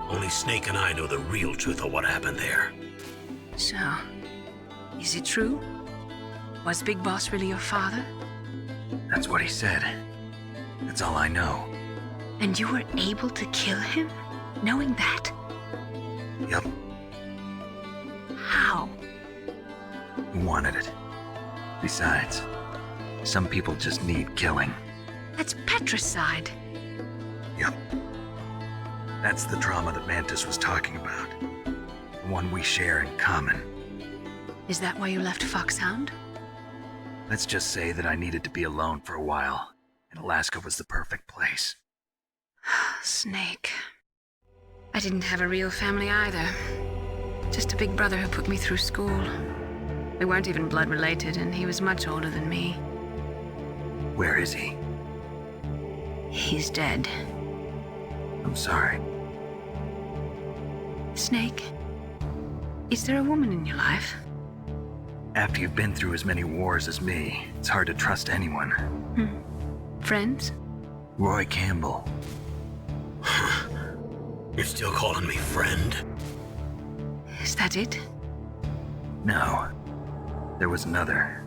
Only Snake and I know the real truth of what happened there. So, is it true? Was Big Boss really your father? That's what he said. That's all I know. And you were able to kill him, knowing that? Yup. How? He wanted it. Besides, some people just need killing. That's patricide. Yup. That's the trauma that Mantis was talking about. The one we share in common. Is that why you left Foxhound? Let's just say that I needed to be alone for a while, and Alaska was the perfect place. Snake. I didn't have a real family either. Just a big brother who put me through school. We weren't even blood related, and he was much older than me. Where is he? He's dead. I'm sorry. Snake, is there a woman in your life? After you've been through as many wars as me, it's hard to trust anyone. Friends? Roy Campbell. You're still calling me friend? Is that it? No. There was another.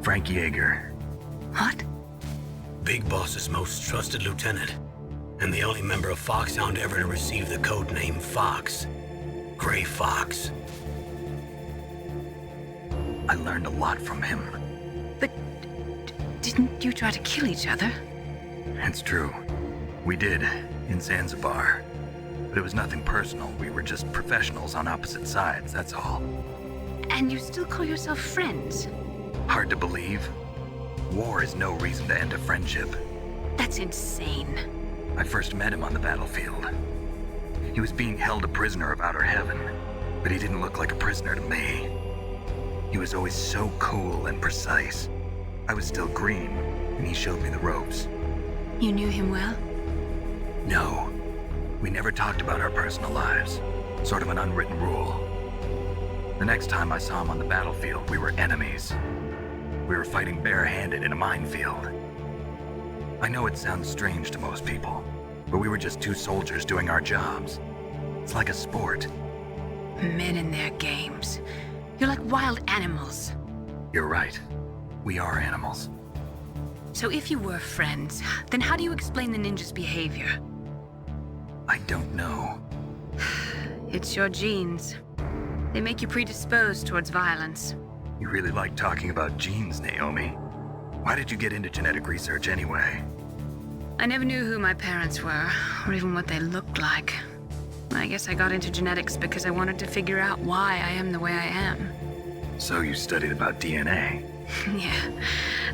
Frank Yeager. What? Big Boss's most trusted lieutenant, and the only member of Foxhound ever to receive the code name Fox. Gray Fox. I learned a lot from him. But didn't you try to kill each other? It's true. We did, in Zanzibar. But it was nothing personal. We were just professionals on opposite sides, that's all. And you still call yourself friends? Hard to believe. War is no reason to end a friendship. That's insane. I first met him on the battlefield. He was being held a prisoner of outer heaven, but he didn't look like a prisoner to me. He was always so cool and precise. I was still green, and he showed me the ropes. You knew him well? No, we never talked about our personal lives. Sort of an unwritten rule. The next time I saw him on the battlefield, we were enemies. We were fighting barehanded in a minefield. I know it sounds strange to most people, but we were just two soldiers doing our jobs. It's like a sport. Men and their games. You're like wild animals. You're right. We are animals. So if you were friends, then how do you explain the ninja's behavior? I don't know. It's your genes. They make you predisposed towards violence. You really like talking about genes, Naomi. Why did you get into genetic research anyway? I never knew who my parents were, or even what they looked like. I guess I got into genetics because I wanted to figure out why I am the way I am. So you studied about DNA? Yeah.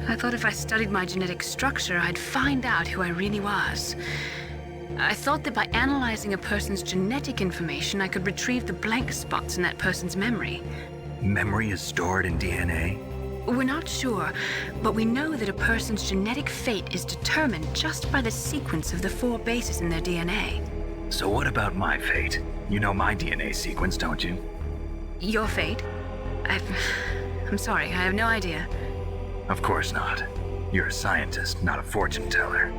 I thought if I studied my genetic structure, I'd find out who I really was. I thought that by analyzing a person's genetic information, I could retrieve the blank spots in that person's memory. Memory is stored in DNA? We're not sure, but we know that a person's genetic fate is determined just by the sequence of the 4 bases in their DNA. So what about my fate? You know my DNA sequence, don't you? Your fate? I'm sorry, I have no idea. Of course not. You're a scientist, not a fortune teller.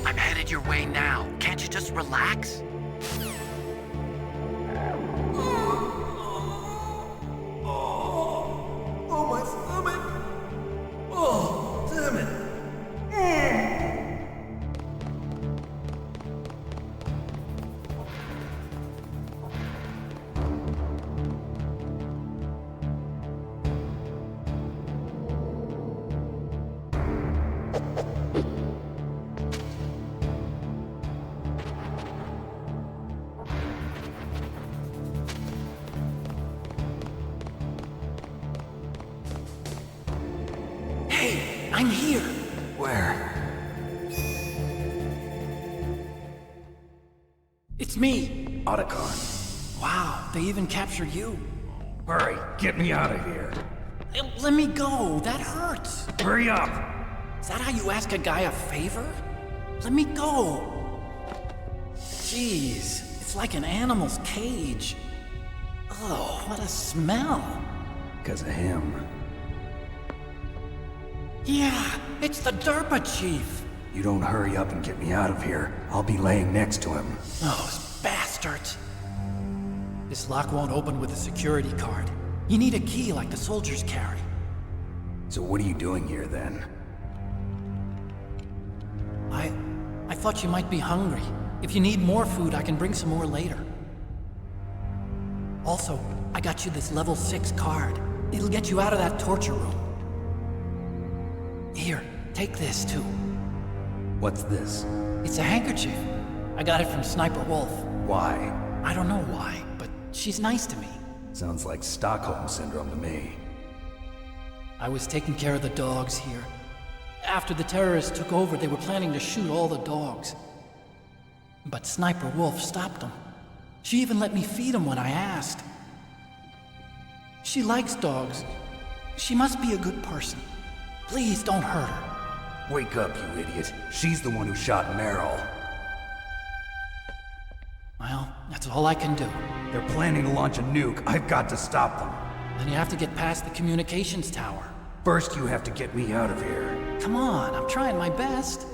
I'm headed your way now. Can't you just relax? Oh, my stomach! Oh, damn it! Hey, I'm here. Where? It's me, Otacon. Wow, they even captured you. Hurry, get me out of here. Let me go, that hurts. Hurry up! Is that how you ask a guy a favor? Let me go. Jeez, it's like an animal's cage. Oh, what a smell. Because of him. Yeah, it's the Derpa Chief. You don't hurry up and get me out of here, I'll be laying next to him. Those bastards. This lock won't open with a security card. You need a key like the soldiers carry. So what are you doing here then? I thought you might be hungry. If you need more food, I can bring some more later. Also, I got you this level 6 card. It'll get you out of that torture room. Here, take this too. What's this? It's a handkerchief. I got it from Sniper Wolf. Why? I don't know why, but she's nice to me. Sounds like Stockholm Syndrome to me. I was taking care of the dogs here. After the terrorists took over, they were planning to shoot all the dogs. But Sniper Wolf stopped them. She even let me feed them when I asked. She likes dogs. She must be a good person. Please don't hurt her. Wake up, you idiot. She's the one who shot Meryl. Well, that's all I can do. They're planning to launch a nuke. I've got to stop them. Then you have to get past the communications tower. First, you have to get me out of here. Come on, I'm trying my best.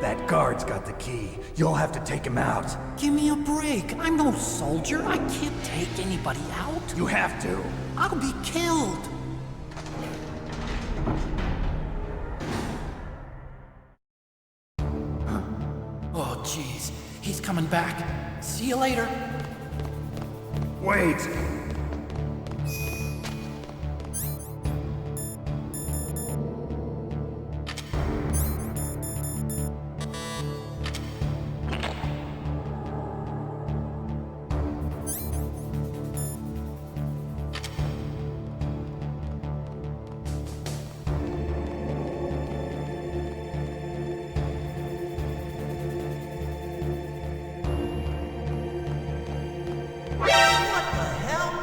That guard's got the key. You'll have to take him out. Give me a break. I'm no soldier. I can't take anybody out. You have to. I'll be killed. Huh? Oh, jeez. He's coming back. See you later. Wait! What the hell?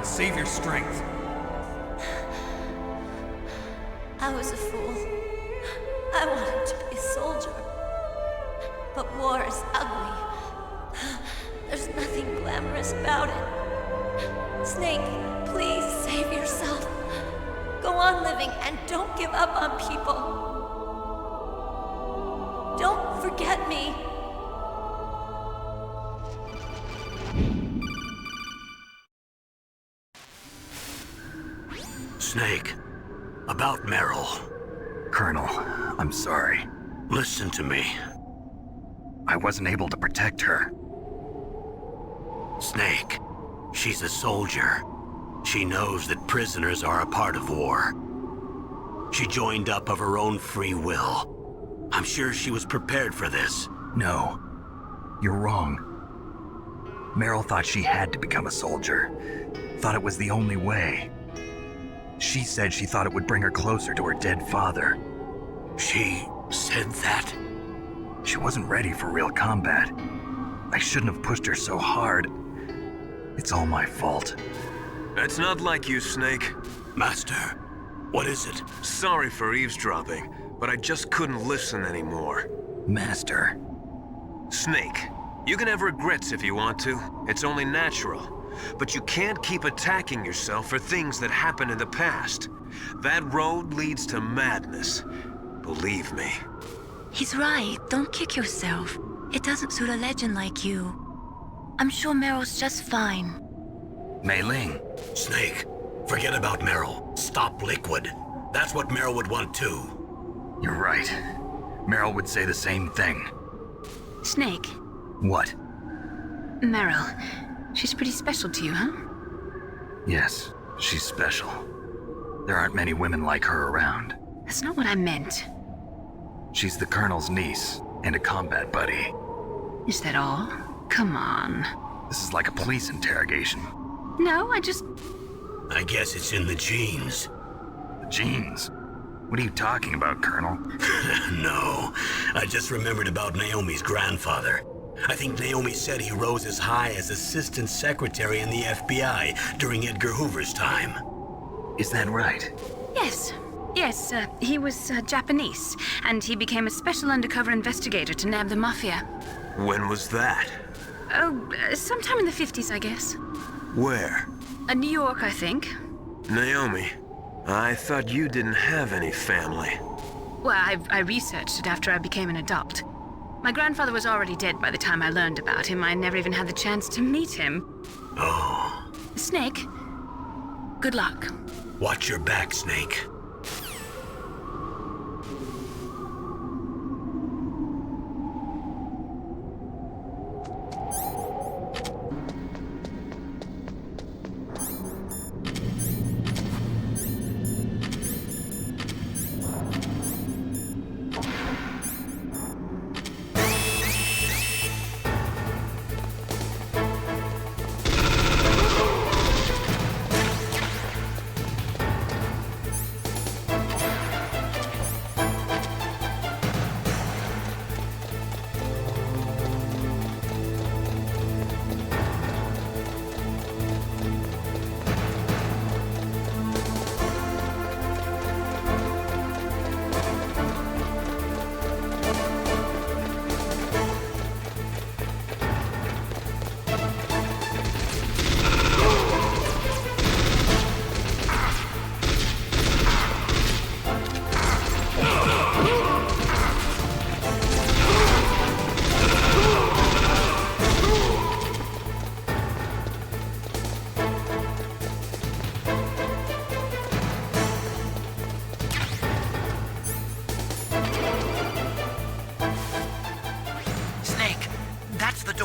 Save your strength. I was a fool. I wanted to be a soldier. But war is ugly. There's nothing glamorous about it. Snake, please save yourself. Go on living and don't give up on people. Don't forget me. Snake, about Meryl. Colonel, I'm sorry. Listen to me. I wasn't able to protect her. Snake, she's a soldier. She knows that prisoners are a part of war. She joined up of her own free will. I'm sure she was prepared for this. No, you're wrong. Meryl thought she had to become a soldier. Thought it was the only way. She said she thought it would bring her closer to her dead father. She said that? She wasn't ready for real combat. I shouldn't have pushed her so hard. It's all my fault. It's not like you, Snake. Master, what is it? Sorry for eavesdropping, but I just couldn't listen anymore. Master. Snake, you can have regrets if you want to. It's only natural. But you can't keep attacking yourself for things that happened in the past. That road leads to madness. Believe me. He's right. Don't kick yourself. It doesn't suit a legend like you. I'm sure Meryl's just fine. Mei Ling. Snake, forget about Meryl. Stop Liquid. That's what Meryl would want too. You're right. Meryl would say the same thing. Snake, What? Meryl. She's pretty special to you, huh? Yes, she's special. There aren't many women like her around. That's not what I meant. She's the Colonel's niece and a combat buddy. Is that all? Come on. This is like a police interrogation. No, I guess it's in the genes. The genes? What are you talking about, Colonel? No, I just remembered about Naomi's grandfather. I think Naomi said he rose as high as assistant secretary in the FBI during Edgar Hoover's time. Is that right? Yes. Yes, he was Japanese, and he became a special undercover investigator to nab the mafia. When was that? Oh, sometime in the 50s, I guess. Where? New York, I think. Naomi, I thought you didn't have any family. Well, I researched it after I became an adult. My grandfather was already dead by the time I learned about him. I never even had the chance to meet him. Oh. Snake, good luck. Watch your back, Snake.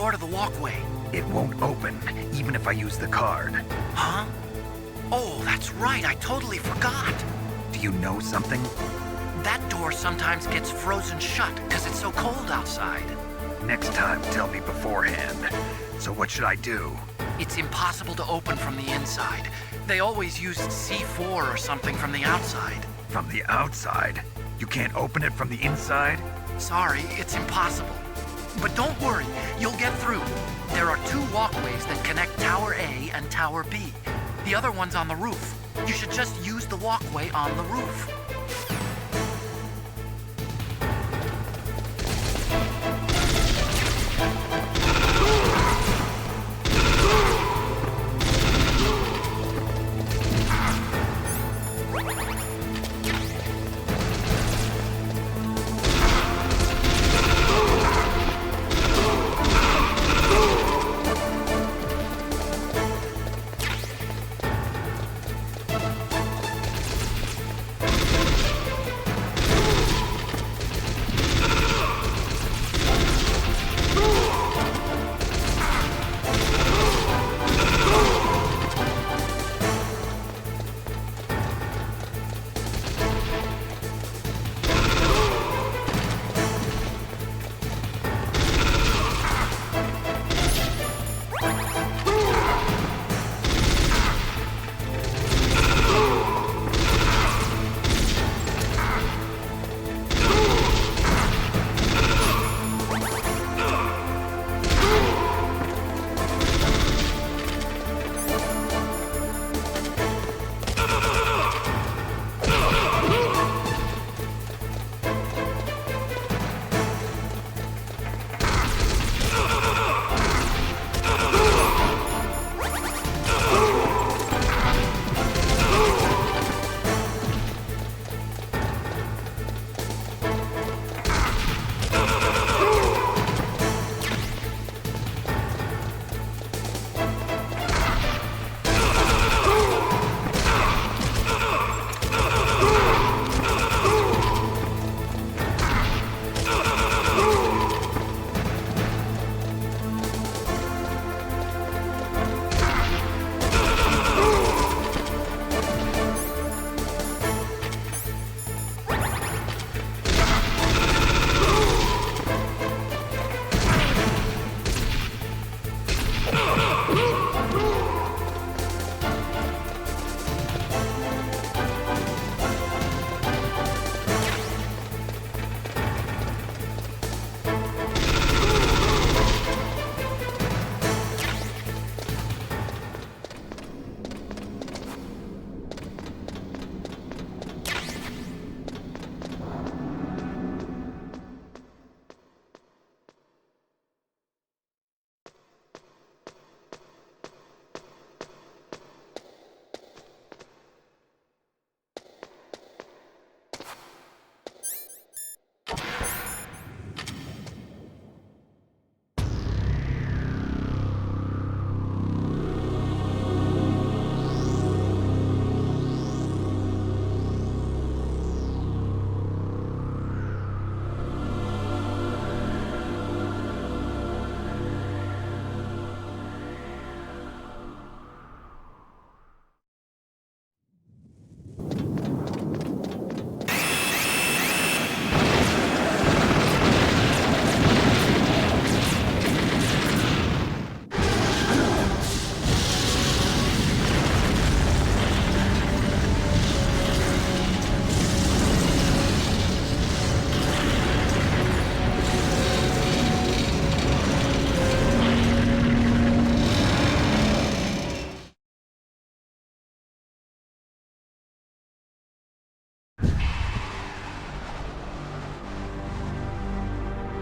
door to the walkway. It won't open, even if I use the card. Huh? Oh, that's right, I totally forgot. Do you know something? That door sometimes gets frozen shut because it's so cold outside. Next time, tell me beforehand. So what should I do? It's impossible to open from the inside. They always used C4 or something from the outside. From the outside? You can't open it from the inside? Sorry, it's impossible. But don't worry, you'll get through. There are 2 walkways that connect Tower A and Tower B. The other one's on the roof. You should just use the walkway on the roof.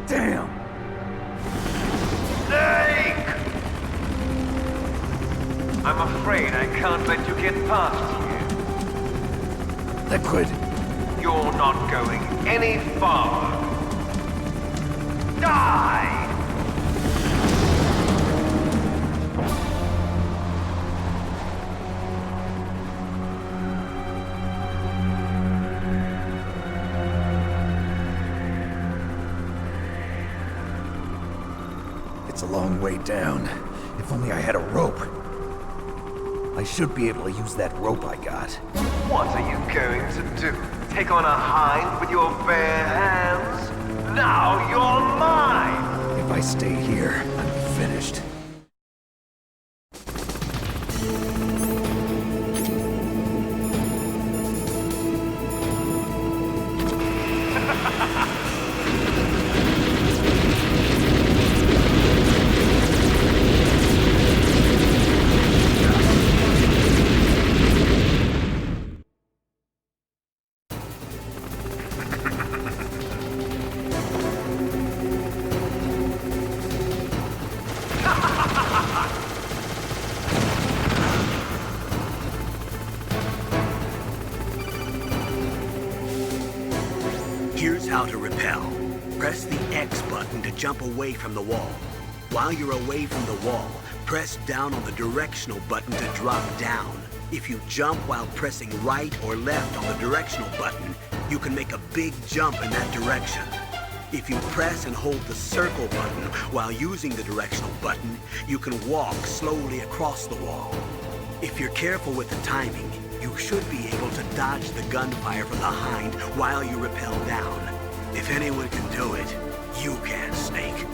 Damn! Snake! I'm afraid I can't let you get past here. Liquid. You're not going any farther. Die! It's a long way down. If only I had a rope. I should be able to use that rope I got. What are you going to do? Take on a hind with your bare hands? Now you're mine! If I stay here, I'm finished. the X button to jump away from the wall. While you're away from the wall, press down on the directional button to drop down. If you jump while pressing right or left on the directional button, you can make a big jump in that direction. If you press and hold the circle button while using the directional button, you can walk slowly across the wall. If you're careful with the timing, you should be able to dodge the gunfire from behind while you rappel down. If anyone can do it, you can, Snake.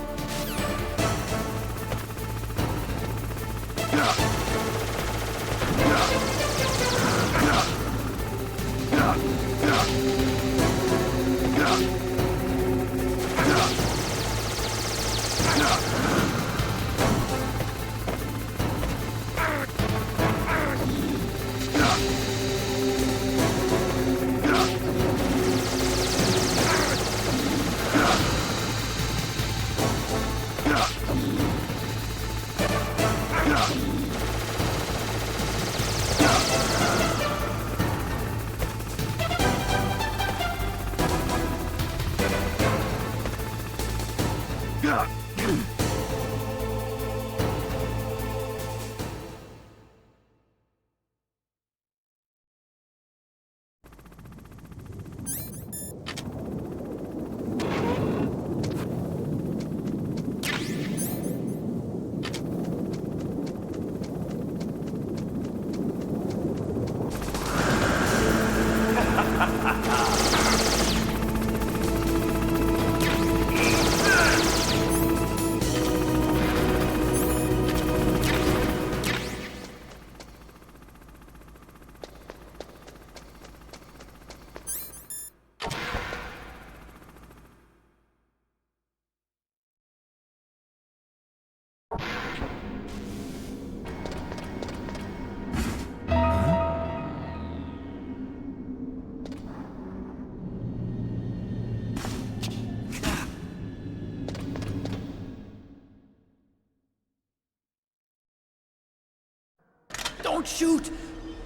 Don't shoot!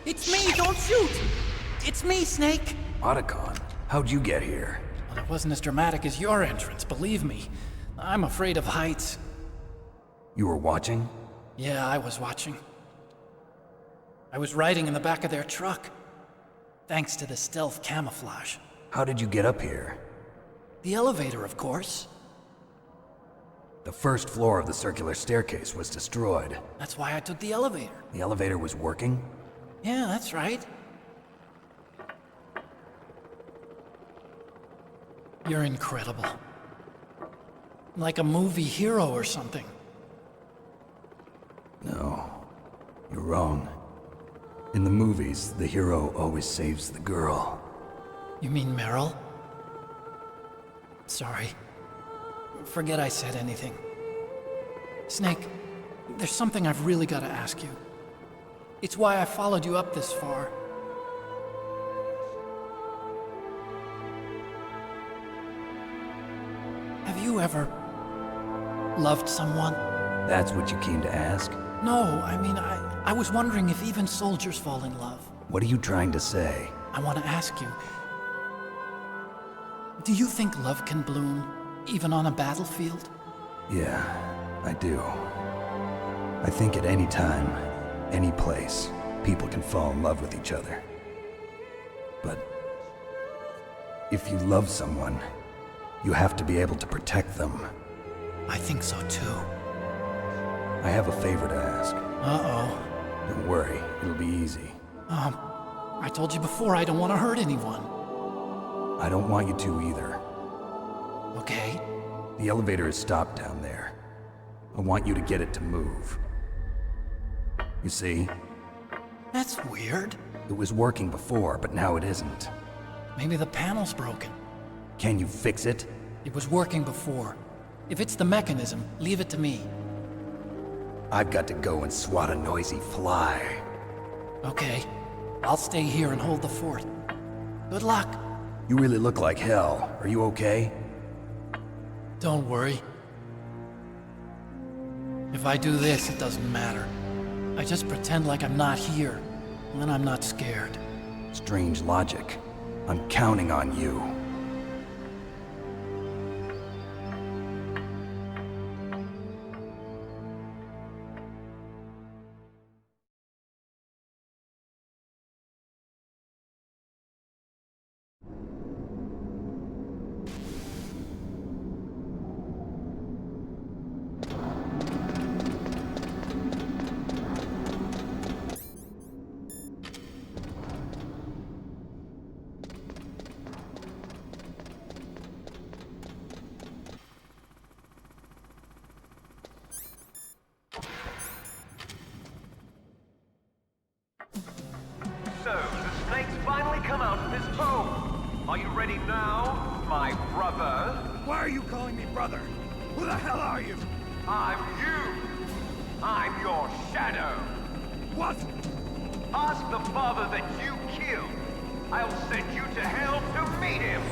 It's me, don't shoot! It's me, Snake! Otacon, how'd you get here? Well, it wasn't as dramatic as your entrance, believe me. I'm afraid of heights. You were watching? Yeah, I was watching. I was riding in the back of their truck. Thanks to the stealth camouflage. How did you get up here? The elevator, of course. The first floor of the circular staircase was destroyed. That's why I took the elevator. The elevator was working? Yeah, that's right. You're incredible. Like a movie hero or something. No, you're wrong. In the movies, the hero always saves the girl. You mean Meryl? Sorry. Forget I said anything. Snake, there's something I've really got to ask you. It's why I followed you up this far. Have you ever loved someone? That's what you came to ask? No, I mean, I was wondering if even soldiers fall in love. What are you trying to say? I want to ask you, do you think love can bloom, even on a battlefield? Yeah, I do. I think at any time, any place, people can fall in love with each other. But if you love someone, you have to be able to protect them. I think so too. I have a favor to ask. Uh-oh. Don't worry, it'll be easy. I told you before I don't want to hurt anyone. I don't want you to either. Okay. The elevator is stopped down there. I want you to get it to move. You see? That's weird. It was working before, but now it isn't. Maybe the panel's broken. Can you fix it? It was working before. If it's the mechanism, leave it to me. I've got to go and swat a noisy fly. Okay. I'll stay here and hold the fort. Good luck. You really look like hell. Are you okay? Don't worry. If I do this, it doesn't matter. I just pretend like I'm not here, and then I'm not scared. Strange logic. I'm counting on you. calling me brother? Who the hell are you? I'm you. I'm your shadow. What? Ask the father that you killed. I'll send you to hell to meet him.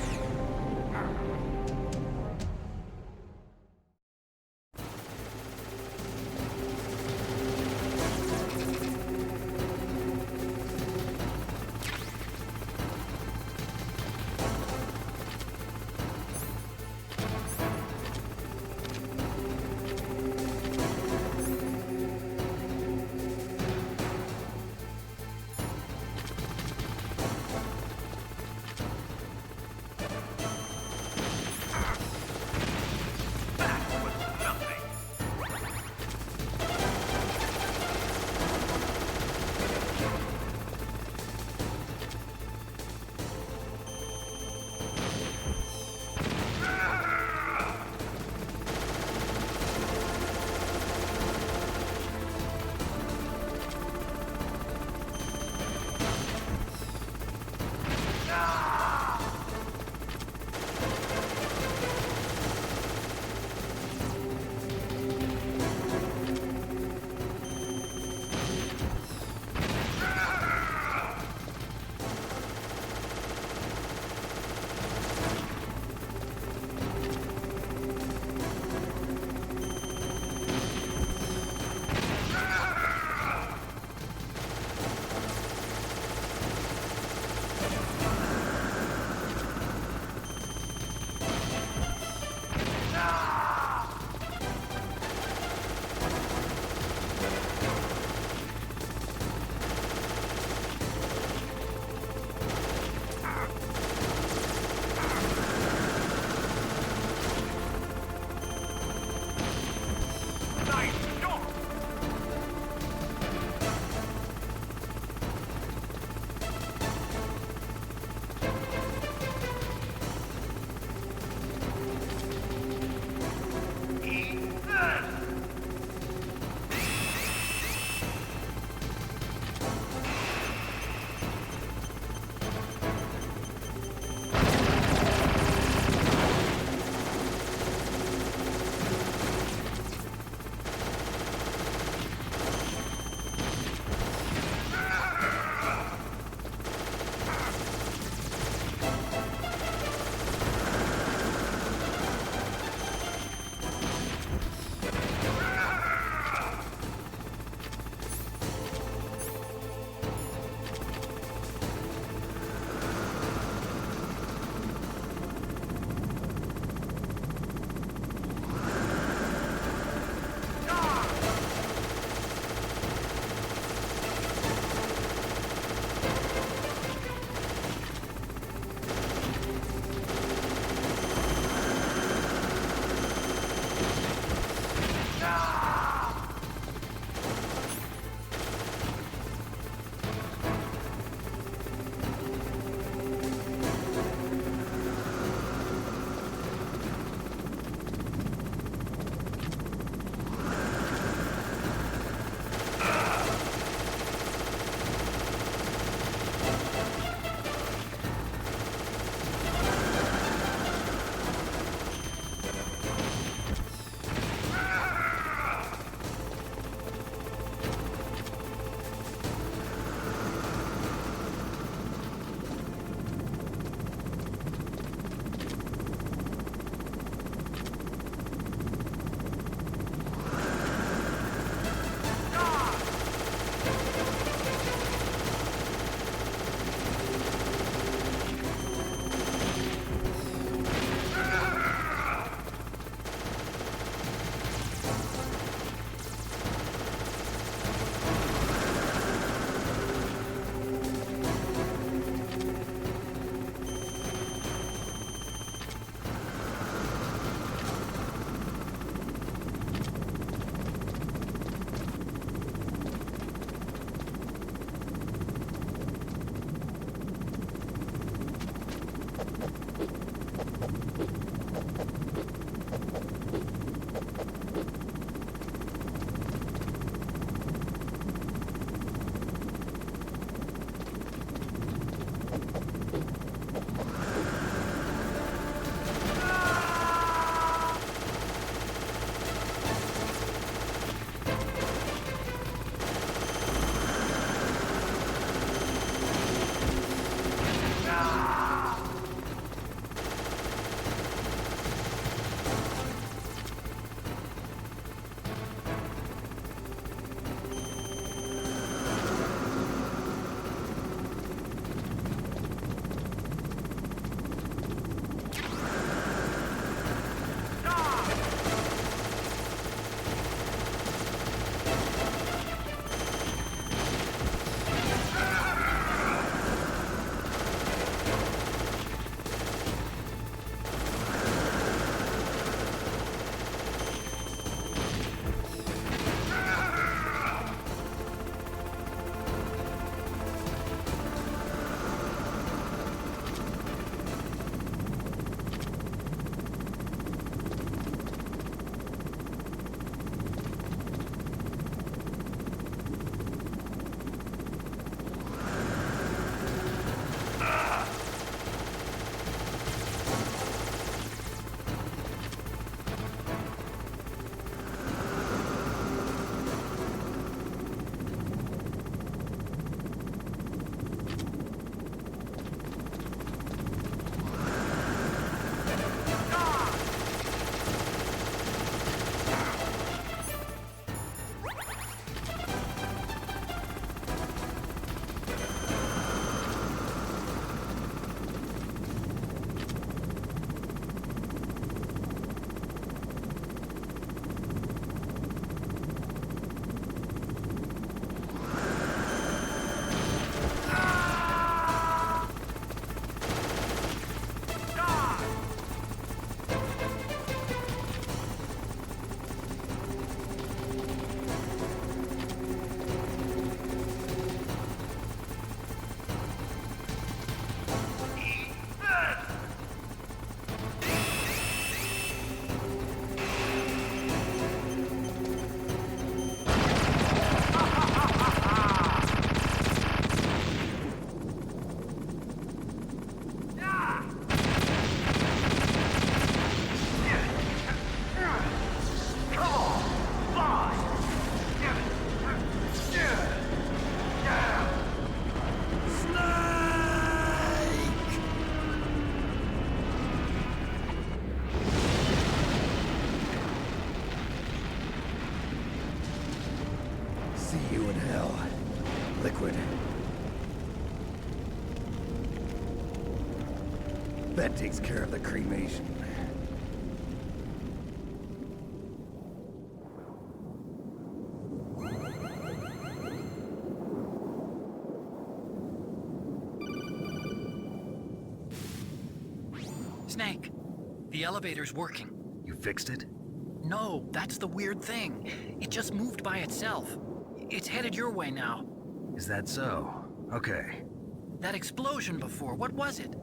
See you in hell, Liquid. That takes care of the cremation. Snake, the elevator's working. You fixed it? No, that's the weird thing. It just moved by itself. It's headed your way now. Is that so? Okay. That explosion before, what was it?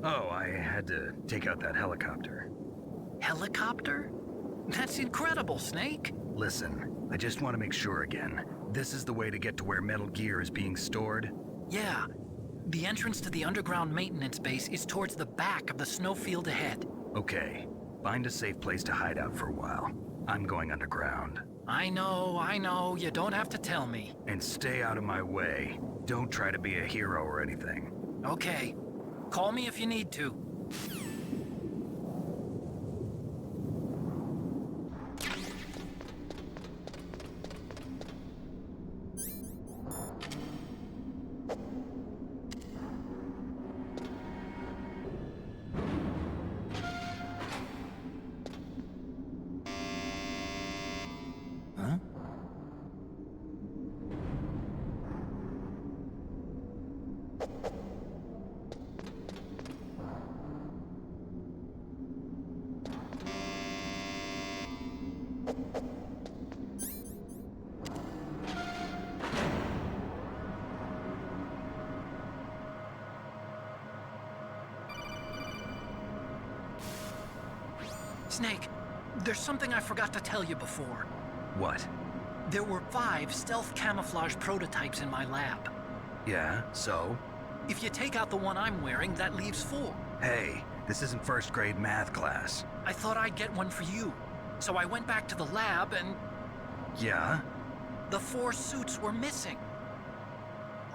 Oh, I had to take out that helicopter. Helicopter? That's incredible, Snake. Listen, I just want to make sure again. This is the way to get to where Metal Gear is being stored? Yeah. The entrance to the underground maintenance base is towards the back of the snowfield ahead. Okay. Find a safe place to hide out for a while. I'm going underground. I know. You don't have to tell me. And stay out of my way. Don't try to be a hero or anything. Okay. Call me if you need to. Huh? Snake, there's something I forgot to tell you before. What? There were 5 stealth camouflage prototypes in my lab. Yeah, so? If you take out the one I'm wearing, that leaves 4. Hey, this isn't first grade math class. I thought I'd get one for you. So I went back to the lab and Yeah? the 4 suits were missing.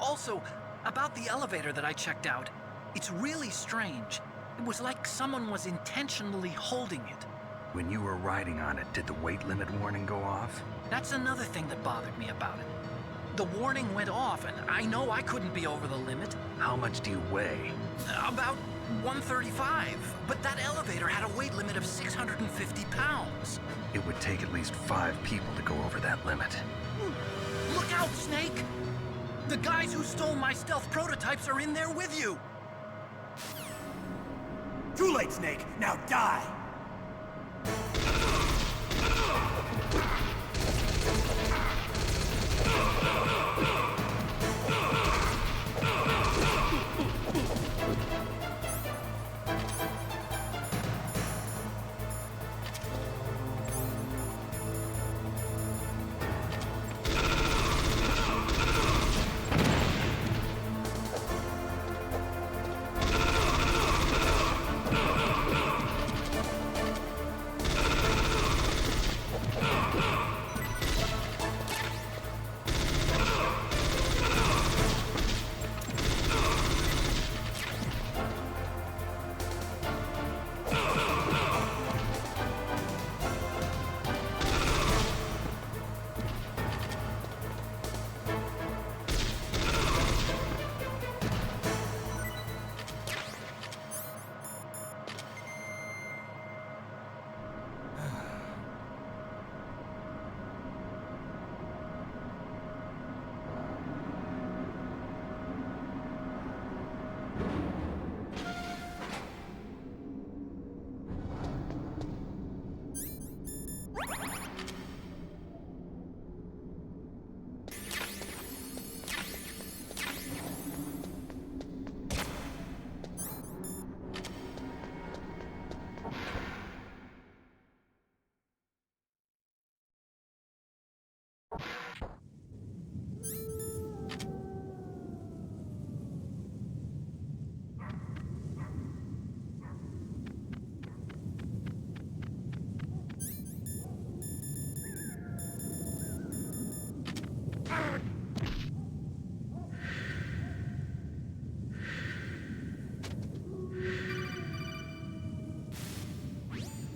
Also, about the elevator that I checked out, it's really strange. It was like someone was intentionally holding it. When you were riding on it, did the weight limit warning go off? That's another thing that bothered me about it. The warning went off, and I know I couldn't be over the limit. How much do you weigh? About 135, but that elevator had a weight limit of 650 pounds. It would take at least 5 people to go over that limit. Look out, Snake! The guys who stole my stealth prototypes are in there with you! Too late, Snake! Now die!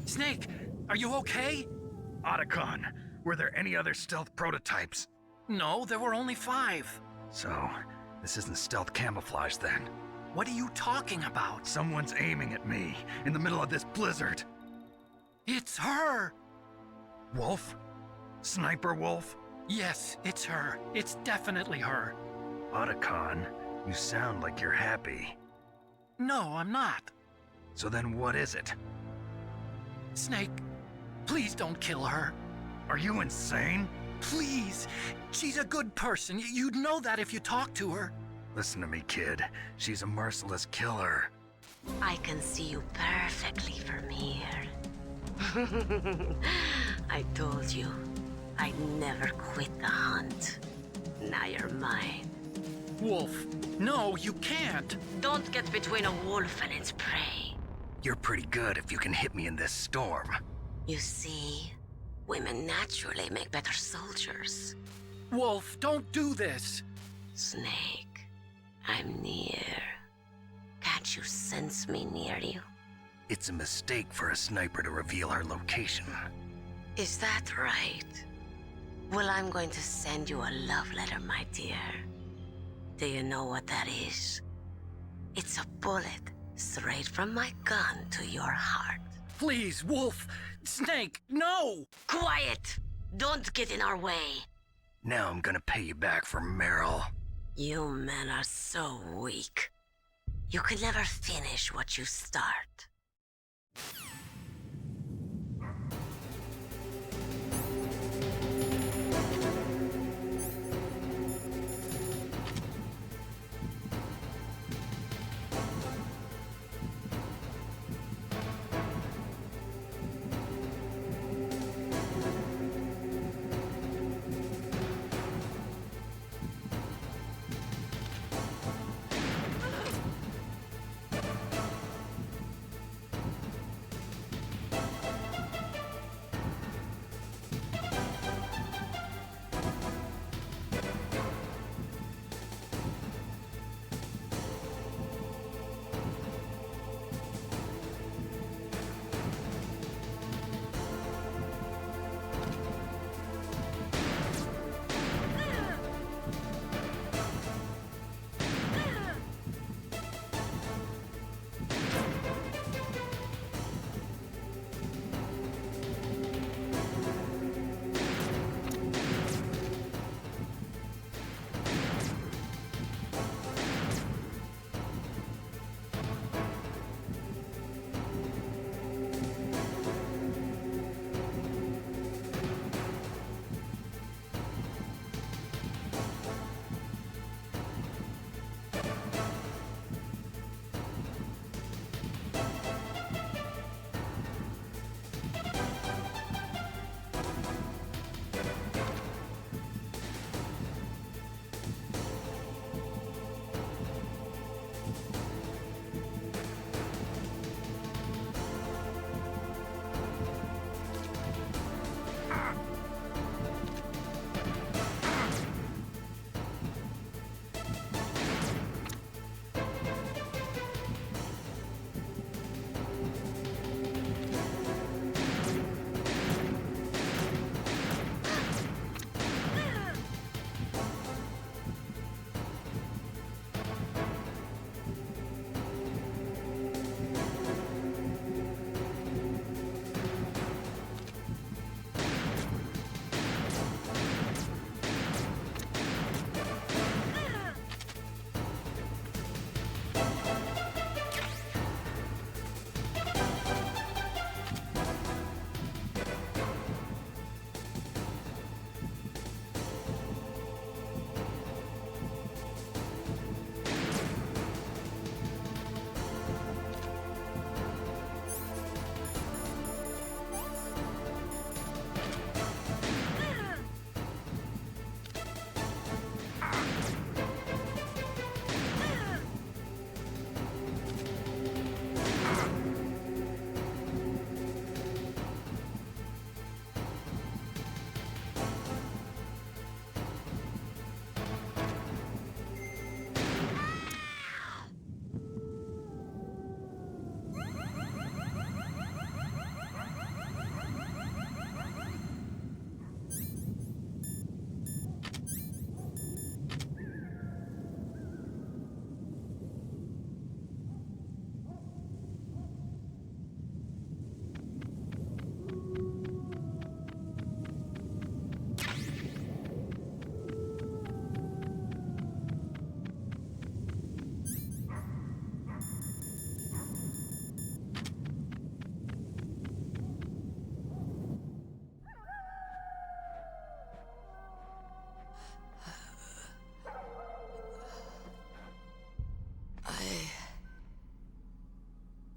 Snake, are you okay? Otacon, were there any other stealth prototypes? No, there were only 5. So, this isn't stealth camouflage then. What are you talking about? Someone's aiming at me in the middle of this blizzard. It's her! Wolf? Sniper Wolf? Yes, it's her. It's definitely her. Otacon, you sound like you're happy. No, I'm not. So then what is it? Snake, please don't kill her. Are you insane? Please. She's a good person. You'd know that if you talked to her. Listen to me, kid. She's a merciless killer. I can see you perfectly from here. I told you, I'd never quit the hunt. Now you're mine. Wolf, no, you can't. Don't get between a wolf and its prey. You're pretty good if you can hit me in this storm. You see, women naturally make better soldiers. Wolf, don't do this. Snake, I'm near. Can't you sense me near you? It's a mistake for a sniper to reveal her location. Is that right? Well, I'm going to send you a love letter, my dear. Do you know what that is? It's a bullet straight from my gun to your heart. Please, Wolf. Snake, no! Quiet! Don't get in our way. Now I'm gonna pay you back for Meryl. You men are so weak. You could never finish what you start.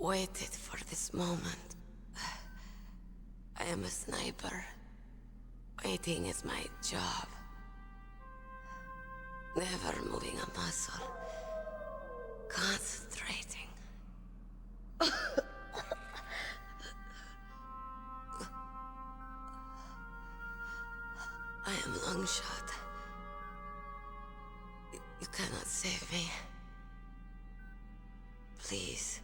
waited for this moment. I am a sniper. Waiting is my job. Never moving a muscle. Concentrating. I am Longshot. You cannot save me. Please.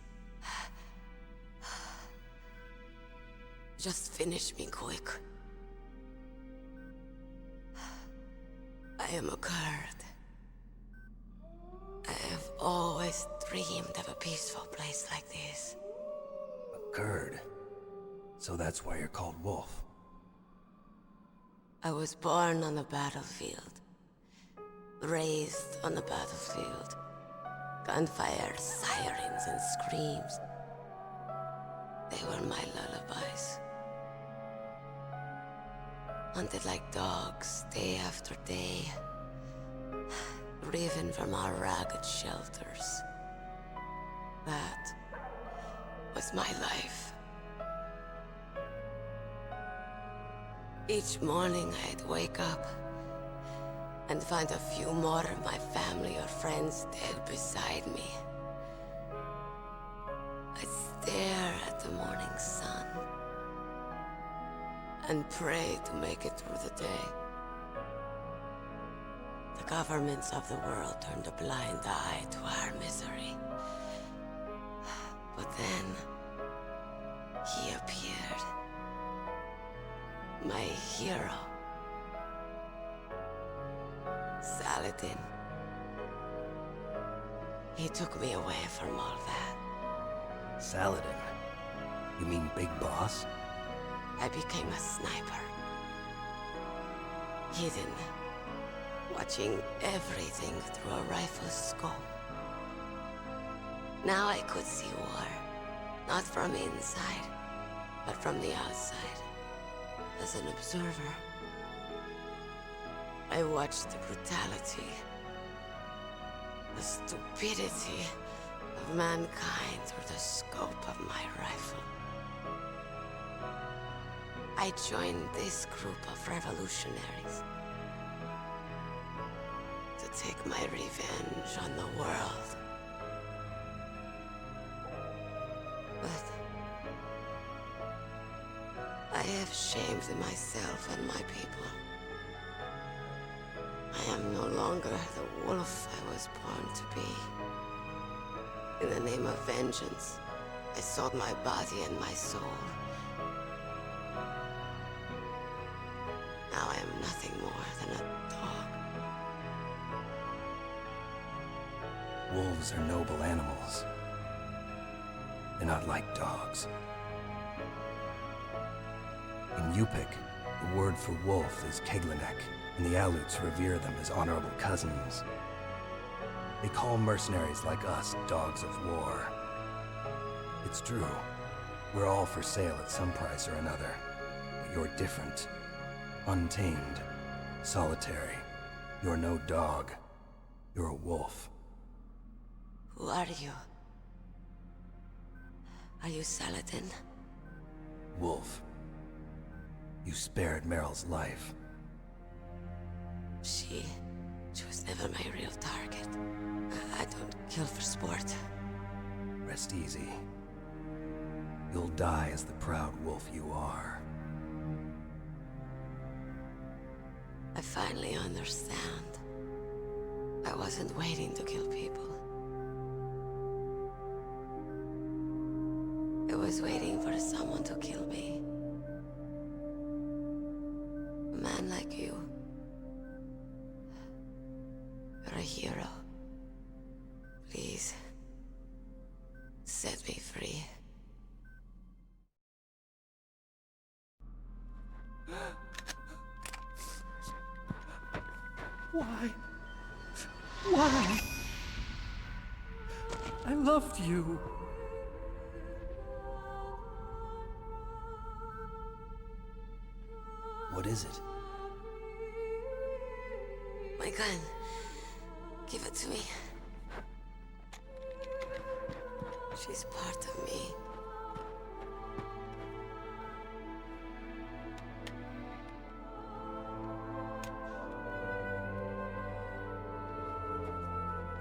Just finish me quick. I am a Kurd. I have always dreamed of a peaceful place like this. A Kurd? So that's why you're called Wolf. I was born on the battlefield. Raised on the battlefield. Gunfire, sirens, and screams. They were my lullabies. Hunted like dogs, day after day. Driven from our ragged shelters. That was my life. Each morning I'd wake up and find a few more of my family or friends dead beside me. I'd stare at the morning sun and pray to make it through the day. The governments of the world turned a blind eye to our misery. But then, he appeared. My hero. Saladin. He took me away from all that. Saladin? You mean Big Boss? I became a sniper. Hidden. Watching everything through a rifle's scope. Now I could see war. Not from inside, but from the outside. As an observer. I watched the brutality, the stupidity of mankind through the scope of my rifle. I joined this group of revolutionaries to take my revenge on the world. But I have shamed myself and my people. I am no longer the wolf I was born to be. In the name of vengeance, I sold my body and my soul. Now I am nothing more than a dog. Wolves are noble animals. They're not like dogs. In Yupik, the word for wolf is Keglanek, and the Aleuts revere them as honorable cousins. They call mercenaries like us dogs of war. It's true. We're all for sale at some price or another. But you're different. Untamed. Solitary. You're no dog. You're a wolf. Who are you? Are you Saladin? Wolf. You spared Meryl's life. She was never my real target. I don't kill for sport. Rest easy. You'll die as the proud wolf you are. I finally understand. I wasn't waiting to kill people. I was waiting for someone to kill me. A man like you. You're a hero. Please, set me free. Why? Why? I loved you. What is it? My gun. Give it to me. She's part of me.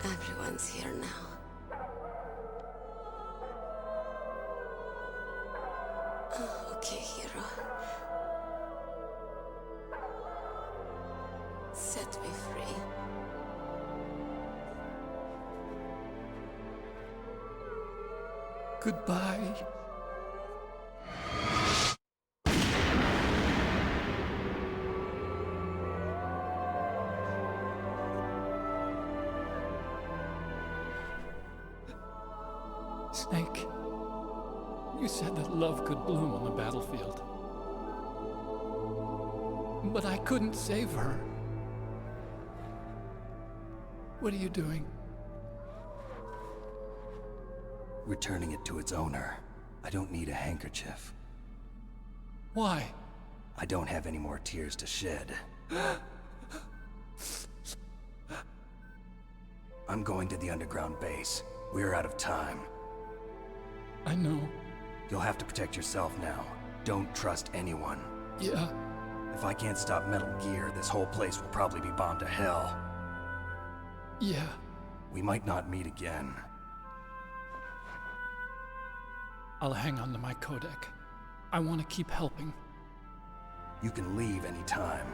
Everyone's here now. Okay, hero. Set me free. Goodbye. Snake, you said that love could bloom on the battlefield. But I couldn't save her. What are you doing? Returning it to its owner. I don't need a handkerchief. Why? I don't have any more tears to shed. I'm going to the underground base. We're out of time. I know. You'll have to protect yourself now. Don't trust anyone. Yeah. If I can't stop Metal Gear, this whole place will probably be bombed to hell. Yeah. We might not meet again. I'll hang on to my codec. I want to keep helping. You can leave anytime.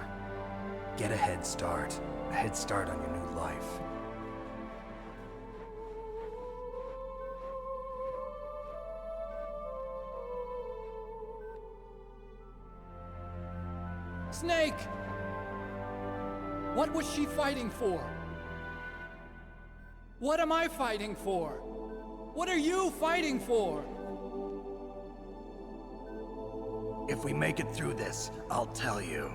Get a head start. A head start on your new life. Snake! What was she fighting for? What am I fighting for? What are you fighting for? If we make it through this, I'll tell you.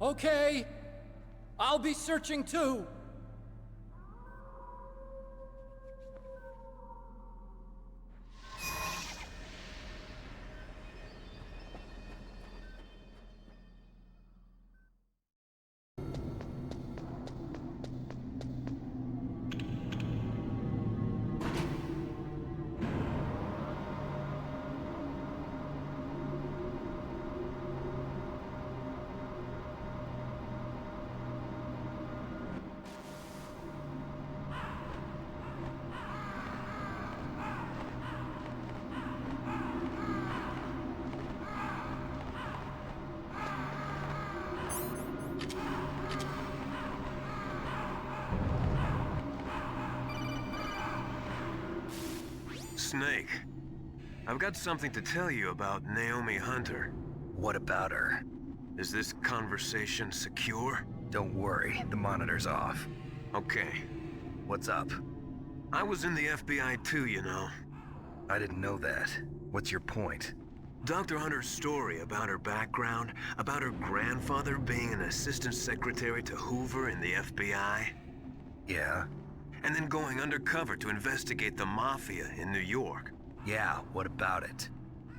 Okay. I'll be searching too. Snake, I've got something to tell you about Naomi Hunter. What about her? Is this conversation secure? Don't worry, the monitor's off. Okay. What's up? I was in the FBI too, you know. I didn't know that. What's your point? Dr. Hunter's story about her background, about her grandfather being an assistant secretary to Hoover in the FBI. Yeah? And then going undercover to investigate the Mafia in New York. Yeah, what about it?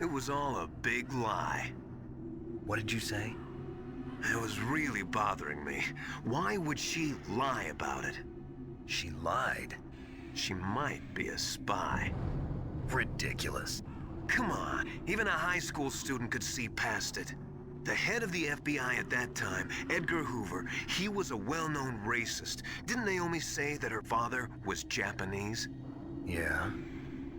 It was all a big lie. What did you say? It was really bothering me. Why would she lie about it? She lied? She might be a spy. Ridiculous. Come on, even a high school student could see past it. The head of the FBI at that time, Edgar Hoover, he was a well-known racist. Didn't Naomi say that her father was Japanese? Yeah.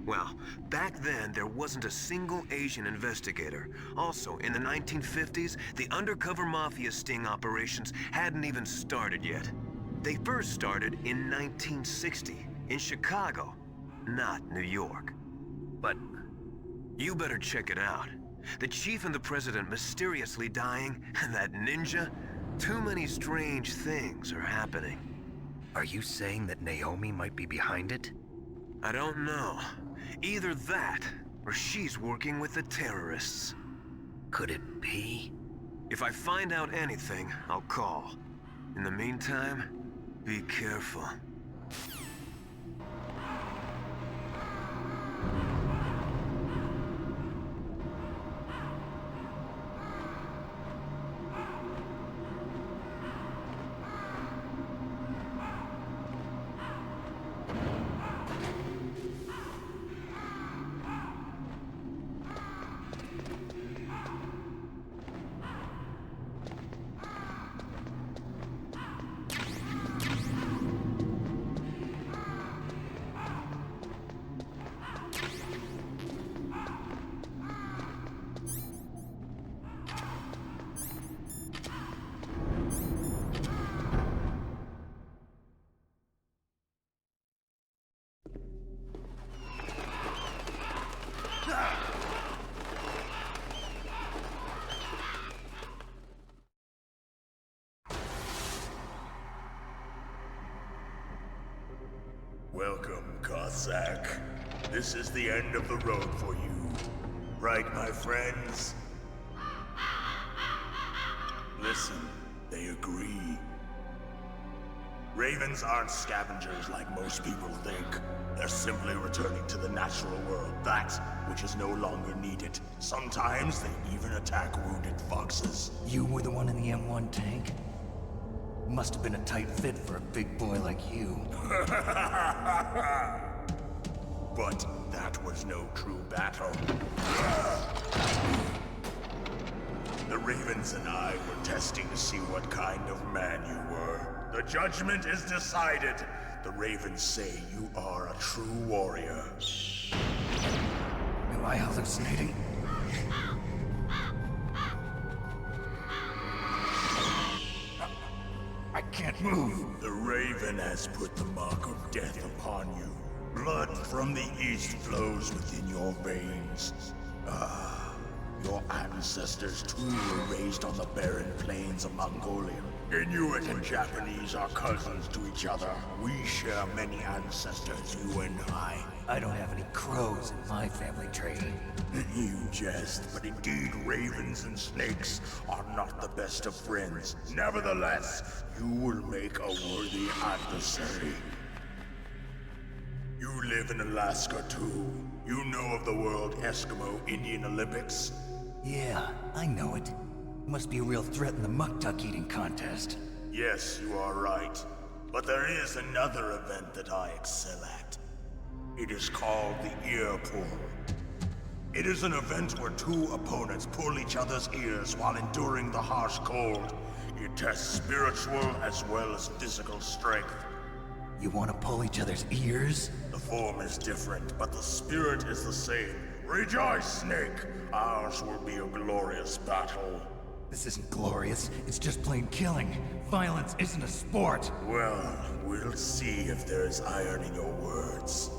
Well, back then, there wasn't a single Asian investigator. Also, in the 1950s, the undercover mafia sting operations hadn't even started yet. They first started in 1960, in Chicago, not New York. But you better check it out. The chief and the president mysteriously dying, and that ninja? Too many strange things are happening. are you saying that Naomi might be behind it? I don't know. Either that, or she's working with the terrorists. Could it be? If I find out anything, I'll call. In the meantime, be careful. Cossack. This is the end of the road for you. Right, my friends? Listen, they agree. Ravens aren't scavengers like most people think. They're simply returning to the natural world, that which is no longer needed. Sometimes they even attack wounded foxes. You were the one in the M1 tank? Must have been a tight fit for a big boy like you. But that was no true battle. The Ravens and I were testing to see what kind of man you were. The judgment is decided. The Ravens say you are a true warrior. Am I hallucinating? I can't move. The Raven has put the mark of death upon you. Blood from the east flows within your veins. Your ancestors too were raised on the barren plains of Mongolia. Inuit and Japanese are cousins to each other. We share many ancestors, you and I. I don't have any crows in my family tree. You jest, but indeed ravens and snakes are not the best of friends. Nevertheless, you will make a worthy adversary. You live in Alaska too. You know of the World Eskimo Indian Olympics? Yeah, I know it. Must be a real threat in the muck-duck eating contest. Yes, you are right. But there is another event that I excel at. It is called the ear pull. It is an event where two opponents pull each other's ears while enduring the harsh cold. It tests spiritual as well as physical strength. You want to pull each other's ears? The form is different, but the spirit is the same. Rejoice, Snake! Ours will be a glorious battle. This isn't glorious, it's just plain killing. Violence isn't a sport. Well, we'll see if there's iron in your words.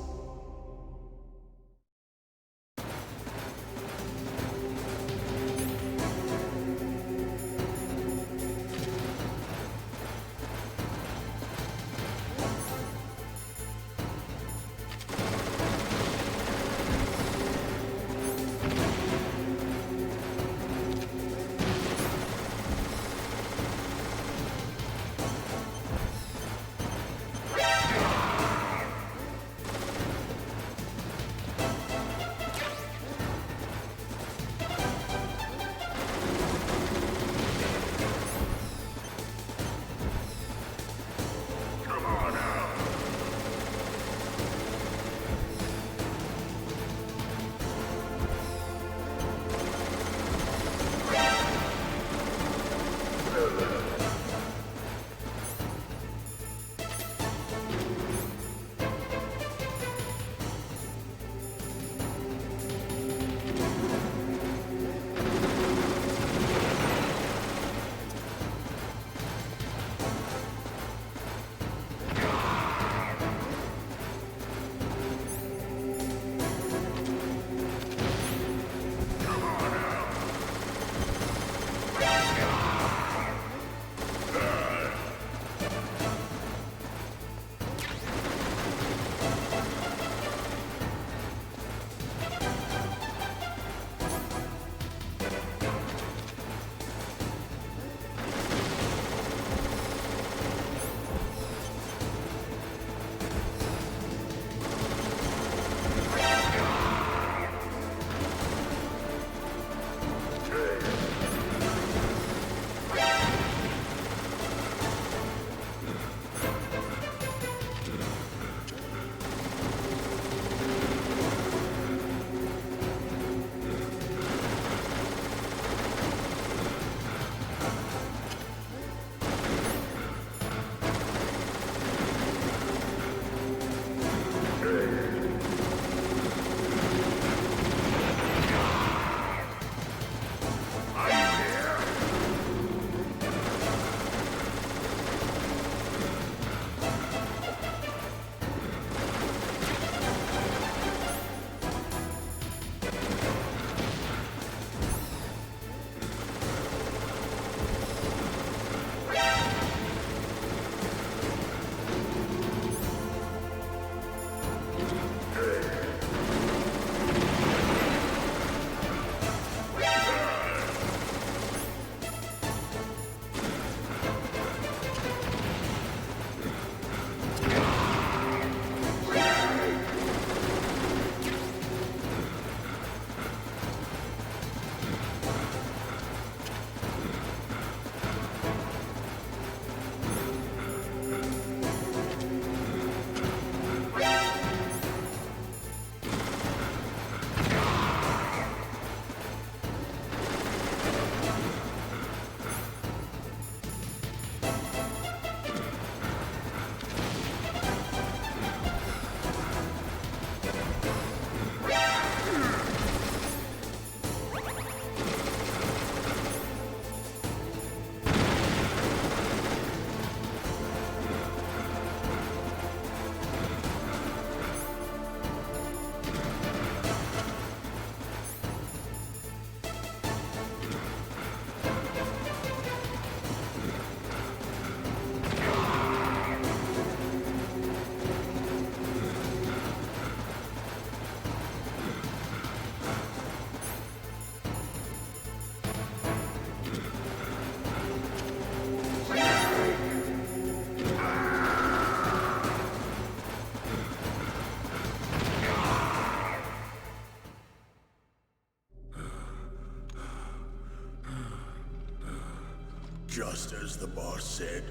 Just as the boss said,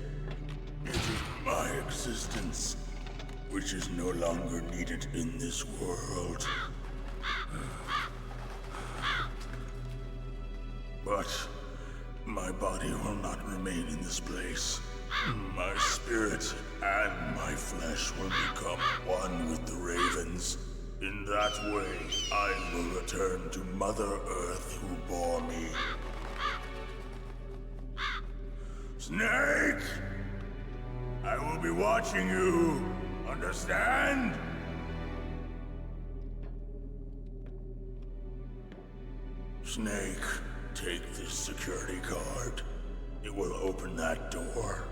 it is my existence which is no longer needed in this world. But my body will not remain in this place. My spirit and my flesh will become one with the ravens. In that way, I will return to Mother Earth who bore me. Snake! I will be watching you. Understand? Snake, take this security card. It will open that door.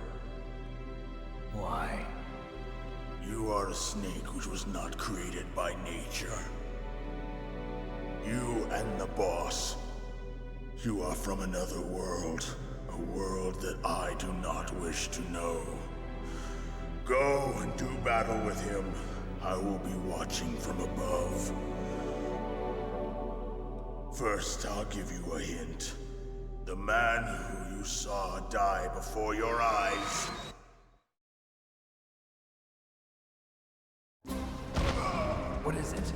Why? You are a snake which was not created by nature. You and the boss. You are from another world. A world that I do not wish to know. Go and do battle with him. I will be watching from above. First, I'll give you a hint. The man who you saw die before your eyes. What is it?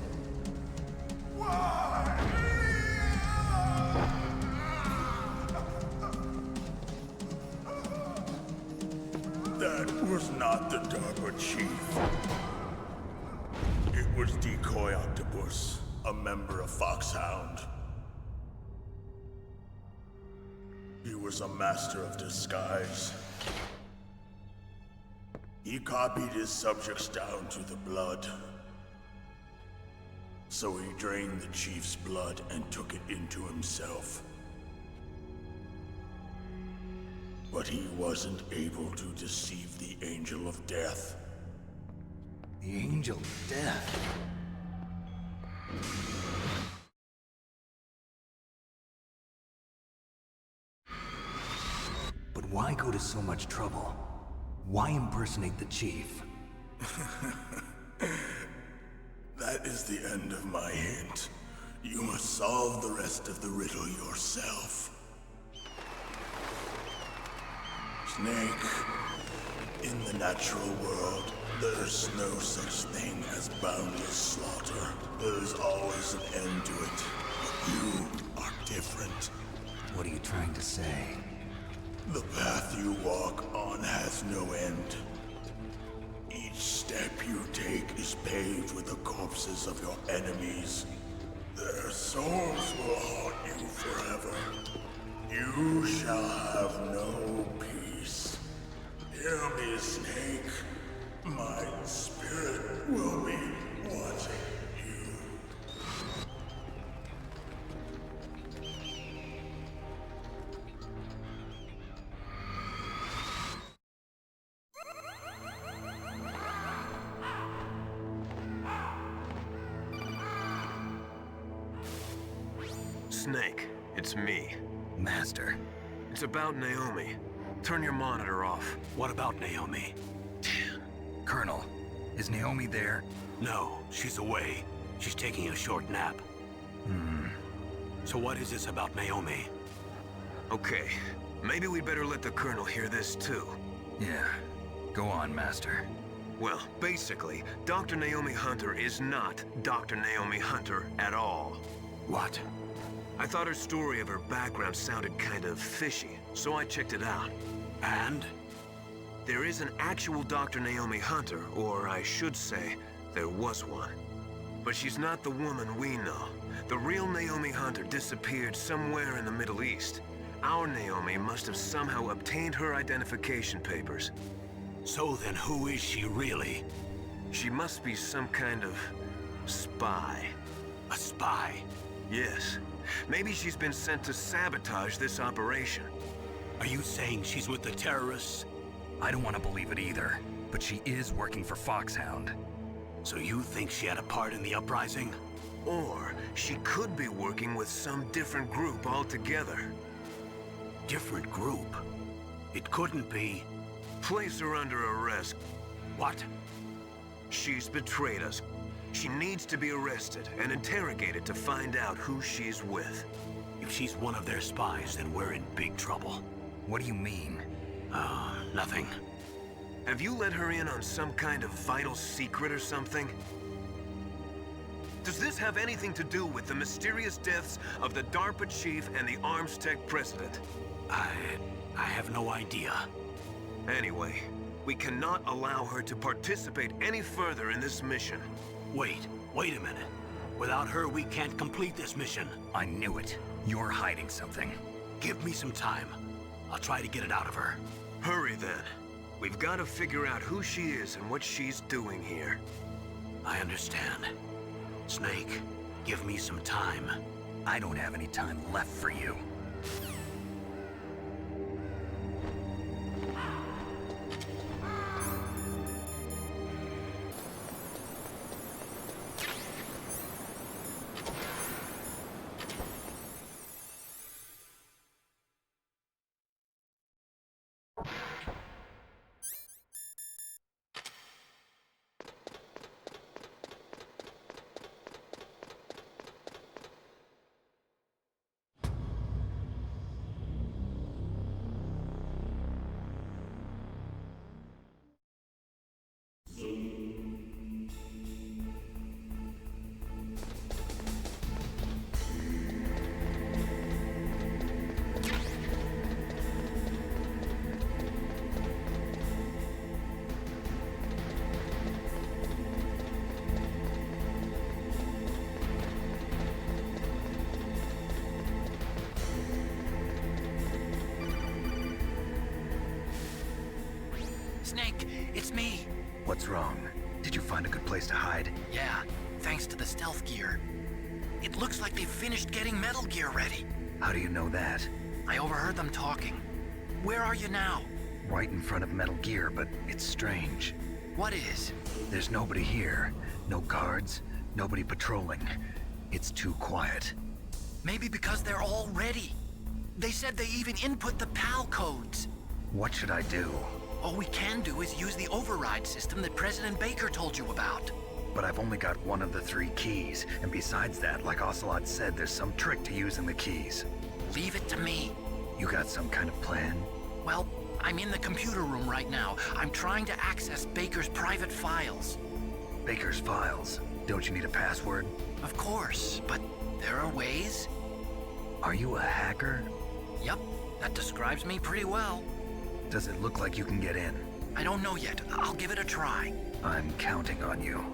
That was not the DARPA chief. It was Decoy Octopus, a member of Foxhound. He was a master of disguise. He copied his subjects down to the blood. So he drained the chief's blood and took it into himself. But he wasn't able to deceive the Angel of Death. The Angel of Death? But why go to so much trouble? Why impersonate the chief? That is the end of my hint. You must solve the rest of the riddle yourself. Snake, in the natural world, there's no such thing as boundless slaughter. There's always an end to it. But you are different. What are you trying to say? The path you walk on has no end. Each step you take is paved with the corpses of your enemies. Their souls will haunt you forever. You shall have no peace. Hear me, Snake. My spirit will be watching you. Snake, it's me. Master. It's about Naomi. Turn your monitor off. What about Naomi? Colonel, is Naomi there? No, she's away. She's taking a short nap. So what is this about Naomi? Okay, maybe we'd better let the Colonel hear this too. Yeah. Go on, Master. Well, basically, Dr. Naomi Hunter is not Dr. Naomi Hunter at all. What? I thought her story of her background sounded kind of fishy, so I checked it out. And? There is an actual Dr. Naomi Hunter, or I should say, there was one. But she's not the woman we know. The real Naomi Hunter disappeared somewhere in the Middle East. Our Naomi must have somehow obtained her identification papers. So then who is she really? She must be some kind of spy. A spy? Yes. Maybe she's been sent to sabotage this operation. Are you saying she's with the terrorists? I don't want to believe it either, but she is working for Foxhound. So you think she had a part in the uprising? Or she could be working with some different group altogether. Different group? It couldn't be. Place her under arrest. What? She's betrayed us. She needs to be arrested and interrogated to find out who she's with. If she's one of their spies, then we're in big trouble. What do you mean? Oh, nothing. Have you let her in on some kind of vital secret or something? Does this have anything to do with the mysterious deaths of the DARPA chief and the arms tech president? I have no idea. Anyway, we cannot allow her to participate any further in this mission. Wait a minute. Without her, we can't complete this mission. I knew it. You're hiding something. Give me some time. I'll try to get it out of her. Hurry then. We've got to figure out who she is and what she's doing here. I understand. Snake, give me some time. I don't have any time left for you. Snake, it's me. What's wrong? Did you find a good place to hide? Yeah, thanks to the stealth gear. It looks like they've finished getting Metal Gear ready. How do you know that? I overheard them talking. Where are you now? Right in front of Metal Gear, but it's strange. What is? There's nobody here. No guards, nobody patrolling. It's too quiet. Maybe because they're all ready. They said they even input the PAL codes. What should I do? All we can do is use the override system that President Baker told you about. But I've only got one of the 3 keys, and besides that, like Ocelot said, there's some trick to using the keys. Leave it to me. You got some kind of plan? Well, I'm in the computer room right now. I'm trying to access Baker's private files. Baker's files? Don't you need a password? Of course, but there are ways. Are you a hacker? Yep, that describes me pretty well. Does it look like you can get in? I don't know yet. I'll give it a try. I'm counting on you.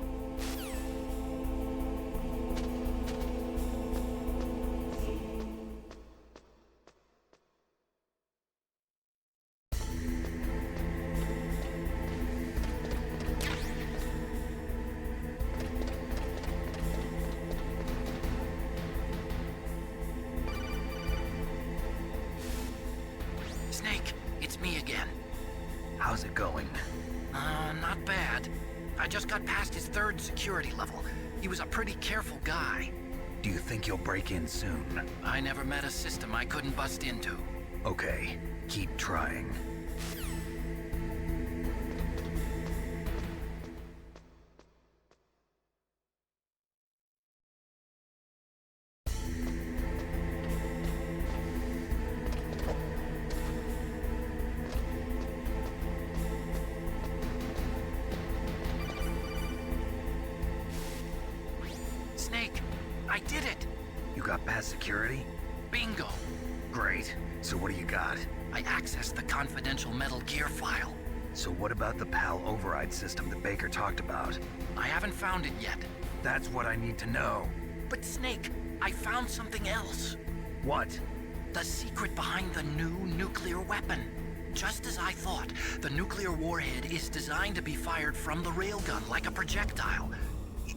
Snake, it's me again. How's it going? Not bad. I just got past his 3rd security level. He was a pretty careful guy. Do you think you'll break in soon? I never met a system I couldn't bust into. Okay, keep trying. Snake, I did it! You got past security? Bingo! Great. So what do you got? I accessed the confidential Metal Gear file. So what about the PAL override system that Baker talked about? I haven't found it yet. That's what I need to know. But Snake, I found something else. What? The secret behind the new nuclear weapon. Just as I thought, the nuclear warhead is designed to be fired from the railgun like a projectile.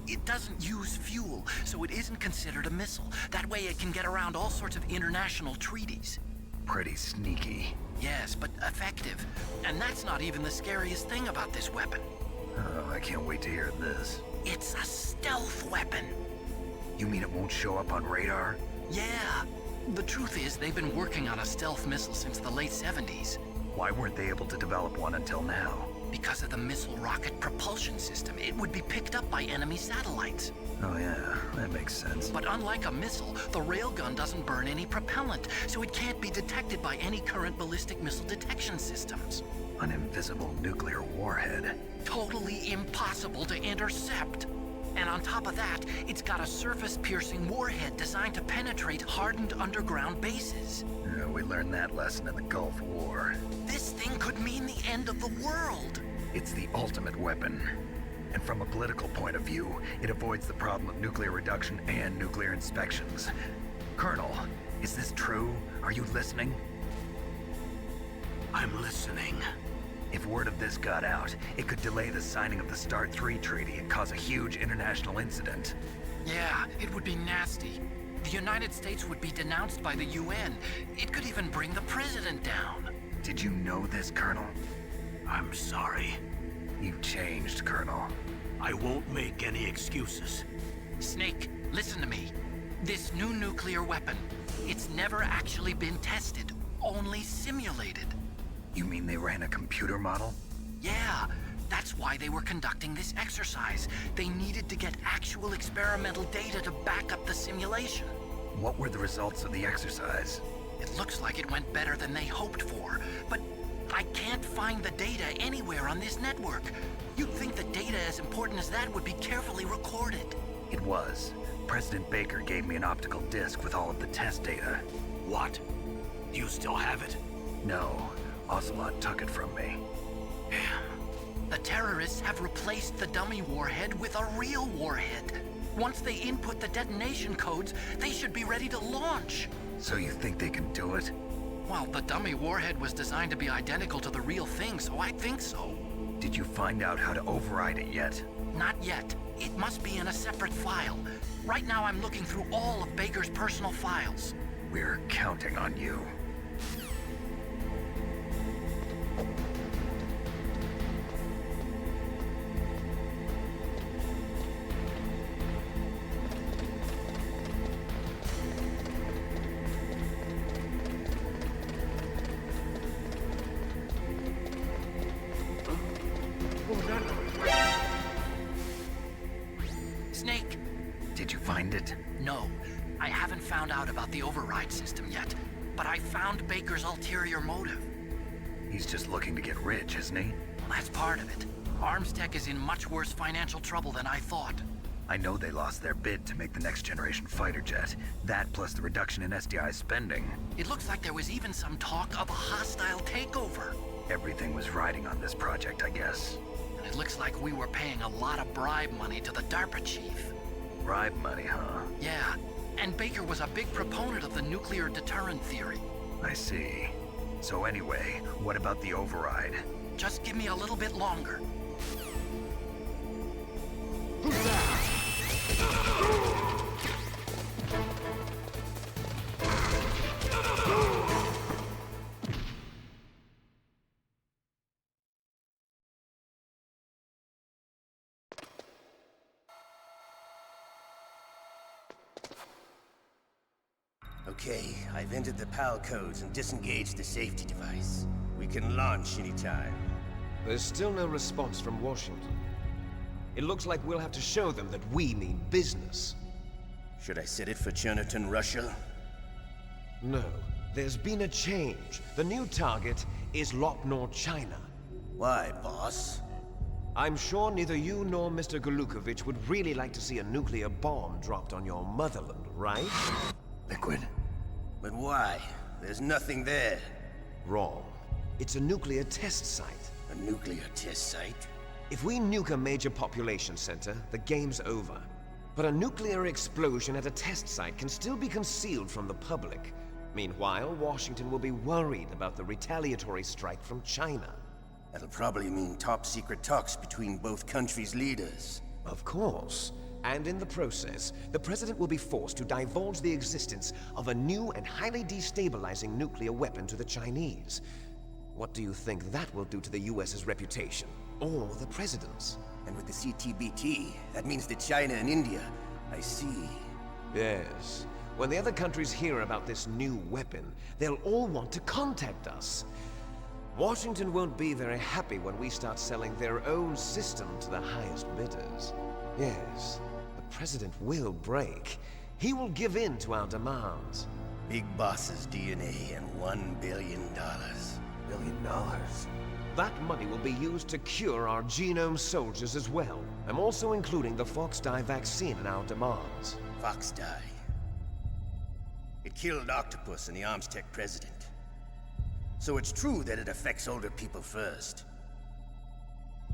It doesn't use fuel, so it isn't considered a missile. That way it can get around all sorts of international treaties. Pretty sneaky. Yes, but effective. And that's not even the scariest thing about this weapon. Oh, I can't wait to hear this. It's a stealth weapon. You mean it won't show up on radar? Yeah. The truth is, they've been working on a stealth missile since the late 70s. Why weren't they able to develop one until now? Because of the missile rocket propulsion system, it would be picked up by enemy satellites. Oh yeah, that makes sense. But unlike a missile, the railgun doesn't burn any propellant, so it can't be detected by any current ballistic missile detection systems. An invisible nuclear warhead. Totally impossible to intercept. And on top of that, it's got a surface-piercing warhead designed to penetrate hardened underground bases. Yeah, we learned that lesson in the Gulf War. This thing could mean the end of the world. It's the ultimate weapon. And from a political point of view, it avoids the problem of nuclear reduction and nuclear inspections. Colonel, is this true? Are you listening? I'm listening. If word of this got out, it could delay the signing of the START 3 treaty and cause a huge international incident. Yeah, it would be nasty. The United States would be denounced by the UN. It could even bring the president down. Did you know this, Colonel? I'm sorry. You've changed, Colonel. I won't make any excuses. Snake, listen to me. This new nuclear weapon, it's never actually been tested, only simulated. You mean they ran a computer model? Yeah, that's why they were conducting this exercise. They needed to get actual experimental data to back up the simulation. What were the results of the exercise? It looks like it went better than they hoped for, but I can't find the data anywhere on this network. You'd think the data as important as that would be carefully recorded. It was. President Baker gave me an optical disc with all of the test data. What? Do you still have it? No. Ocelot took it from me. The terrorists have replaced the dummy warhead with a real warhead. Once they input the detonation codes, they should be ready to launch. So you think they can do it? Well, the dummy warhead was designed to be identical to the real thing, so I think so. Did you find out how to override it yet? Not yet. It must be in a separate file. Right now I'm looking through all of Baker's personal files. We're counting on you. Snake! Did you find it? No. I haven't found out about the override system yet, but I found Baker's ulterior motive. He's just looking to get rich, isn't he? Well, that's part of it. Armstech is in much worse financial trouble than I thought. I know they lost their bid to make the next generation fighter jet. That plus the reduction in SDI spending. It looks like there was even some talk of a hostile takeover. Everything was riding on this project, I guess. And it looks like we were paying a lot of bribe money to the DARPA chief. Bribe money, huh? Yeah, and Baker was a big proponent of the nuclear deterrent theory. I see. So anyway, what about the override? Just give me a little bit longer. Okay, I've entered the PAL codes and disengaged the safety device. We can launch anytime. There's still no response from Washington. It looks like we'll have to show them that we mean business. Should I set it for Cherniton, Russia? No. There's been a change. The new target is Lopnor, China. Why, boss? I'm sure neither you nor Mr. Golukovich would really like to see a nuclear bomb dropped on your motherland, right? Liquid. But why? There's nothing there. Wrong. It's a nuclear test site. A nuclear test site? If we nuke a major population center, the game's over. But a nuclear explosion at a test site can still be concealed from the public. Meanwhile, Washington will be worried about the retaliatory strike from China. That'll probably mean top-secret talks between both countries' leaders. Of course. And in the process, the President will be forced to divulge the existence of a new and highly destabilizing nuclear weapon to the Chinese. What do you think that will do to the US's reputation? Or the President's? And with the CTBT, that means that China and India. I see. Yes. When the other countries hear about this new weapon, they'll all want to contact us. Washington won't be very happy when we start selling their own system to the highest bidders. Yes, the President will break. He will give in to our demands. Big Boss's DNA and $1 billion. $1 billion? That money will be used to cure our genome soldiers as well. I'm also including the Fox dye vaccine in our demands. Fox dye. It killed Octopus and the Armstech president. So it's true that it affects older people first.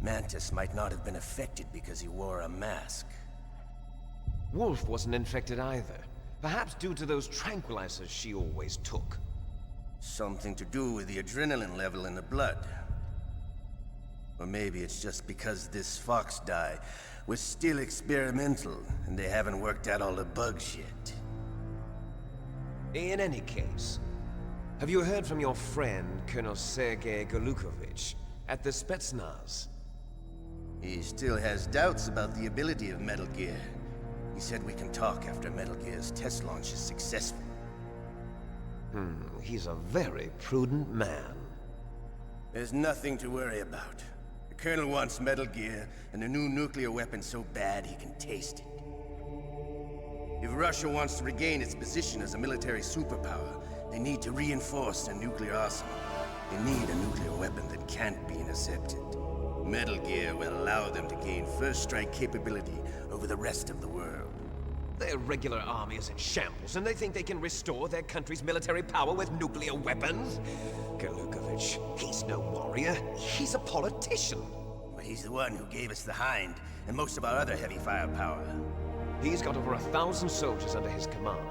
Mantis might not have been affected because he wore a mask. Wolf wasn't infected either. Perhaps due to those tranquilizers she always took. Something to do with the adrenaline level in the blood. Or maybe it's just because this Fox dye was still experimental and they haven't worked out all the bugs yet. In any case, have you heard from your friend, Colonel Sergei Golukovich, at the Spetsnaz? He still has doubts about the ability of Metal Gear. He said we can talk after Metal Gear's test launch is successful. He's a very prudent man. There's nothing to worry about. The Colonel wants Metal Gear and a new nuclear weapon so bad he can taste it. If Russia wants to regain its position as a military superpower, they need to reinforce their nuclear arsenal. They need a nuclear weapon that can't be intercepted. Metal Gear will allow them to gain first strike capability over the rest of the world. Their regular army is in shambles, and they think they can restore their country's military power with nuclear weapons? Golukovich, he's no warrior. He's a politician. But he's the one who gave us the Hind and most of our other heavy firepower. He's got over 1,000 soldiers under his command.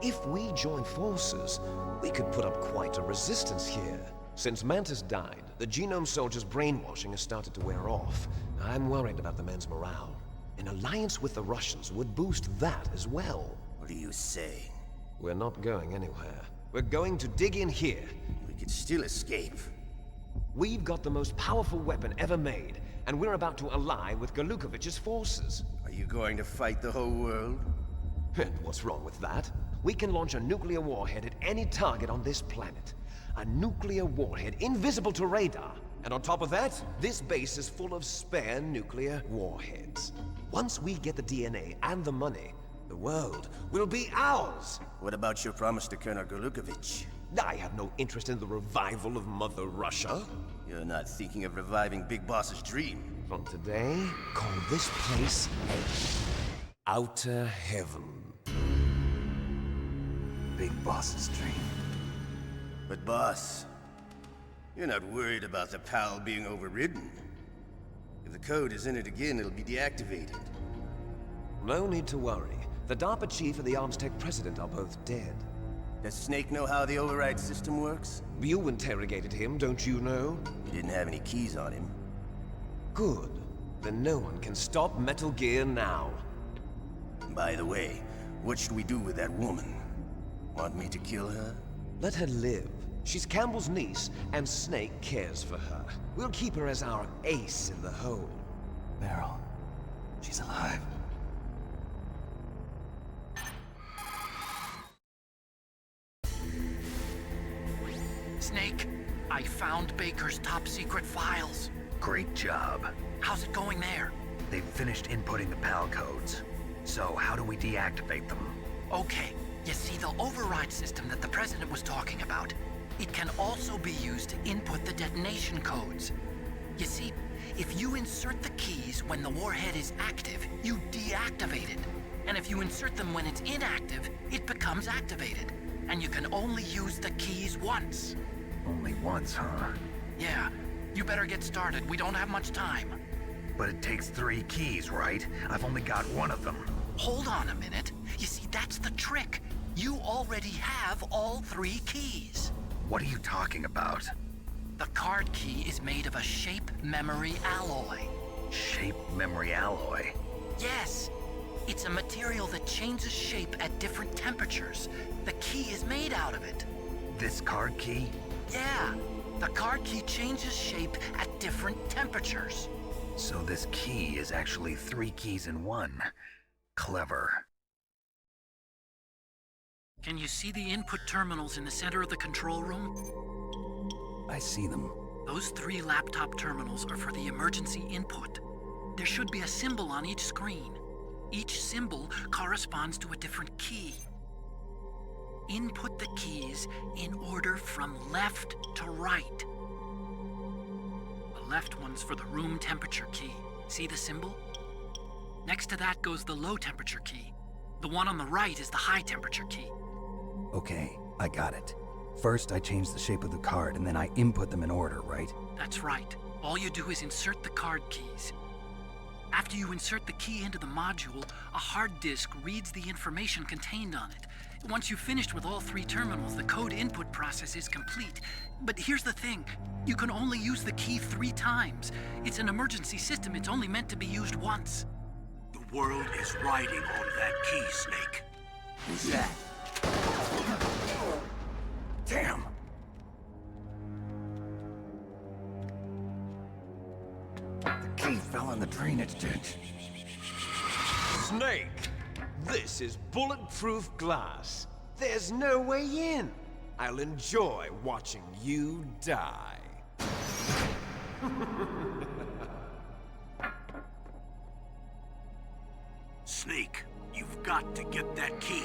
If we join forces, we could put up quite a resistance here. Since Mantis died, the genome soldiers' brainwashing has started to wear off. I'm worried about the men's morale. An alliance with the Russians would boost that as well. What are you saying? We're not going anywhere. We're going to dig in here. We could still escape. We've got the most powerful weapon ever made, and we're about to ally with Golukovich's forces. Are you going to fight the whole world? And what's wrong with that? We can launch a nuclear warhead at any target on this planet. A nuclear warhead invisible to radar. And on top of that, this base is full of spare nuclear warheads. Once we get the DNA and the money, the world will be ours! What about your promise to Colonel Golukovich? I have no interest in the revival of Mother Russia. You're not thinking of reviving Big Boss's dream. From today, call this place Outer Heaven. Big Boss's dream. But boss, you're not worried about the PAL being overridden. If the code is entered again, it'll be deactivated. No need to worry. The DARPA chief and the Armstech president are both dead. Does Snake know how the override system works? You interrogated him, don't you know? He didn't have any keys on him. Good. Then no one can stop Metal Gear now. By the way, what should we do with that woman? Want me to kill her? Let her live. She's Campbell's niece, and Snake cares for her. We'll keep her as our ace in the hole. Meryl, she's alive. Snake, I found Baker's top secret files. Great job. How's it going there? They've finished inputting the PAL codes. So how do we deactivate them? Okay, you see the override system that the President was talking about? It can also be used to input the detonation codes. You see, if you insert the keys when the warhead is active, you deactivate it. And if you insert them when it's inactive, it becomes activated. And you can only use the keys once. Only once, huh? Yeah, you better get started. We don't have much time. But it takes 3 keys, right? I've only got 1 of them. Hold on a minute. You see, that's the trick. You already have all 3 keys. What are you talking about? The card key is made of a shape memory alloy. Shape memory alloy? Yes. It's a material that changes shape at different temperatures. The key is made out of it. This card key? Yeah. The card key changes shape at different temperatures. So this key is actually 3 keys in 1. Clever. Can you see the input terminals in the center of the control room? I see them. Those 3 laptop terminals are for the emergency input. There should be a symbol on each screen. Each symbol corresponds to a different key. Input the keys in order from left to right. The left one's for the room temperature key. See the symbol? Next to that goes the low temperature key. The one on the right is the high temperature key. Okay, I got it. First, I change the shape of the card, and then I input them in order, right? That's right. All you do is insert the card keys. After you insert the key into the module, a hard disk reads the information contained on it. Once you've finished with all 3 terminals, the code input process is complete. But here's the thing. You can only use the key 3 times. It's an emergency system. It's only meant to be used once. The world is riding on that key, Snake. Who's that? Damn! The key fell in the drainage ditch. Snake! This is bulletproof glass. There's no way in. I'll enjoy watching you die. Snake, you've got to get that key.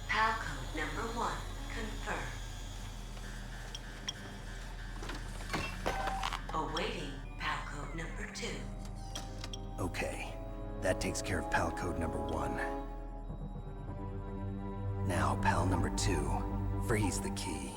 PAL code number 1, confirmed. Awaiting PAL code number 2. Okay, that takes care of PAL code number 1. Now, PAL number 2, freeze the key.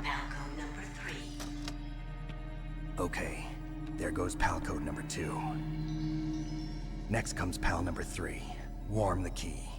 pal code number 3. Okay, there goes pal code number 2. Next comes pal number 3. Warm the key.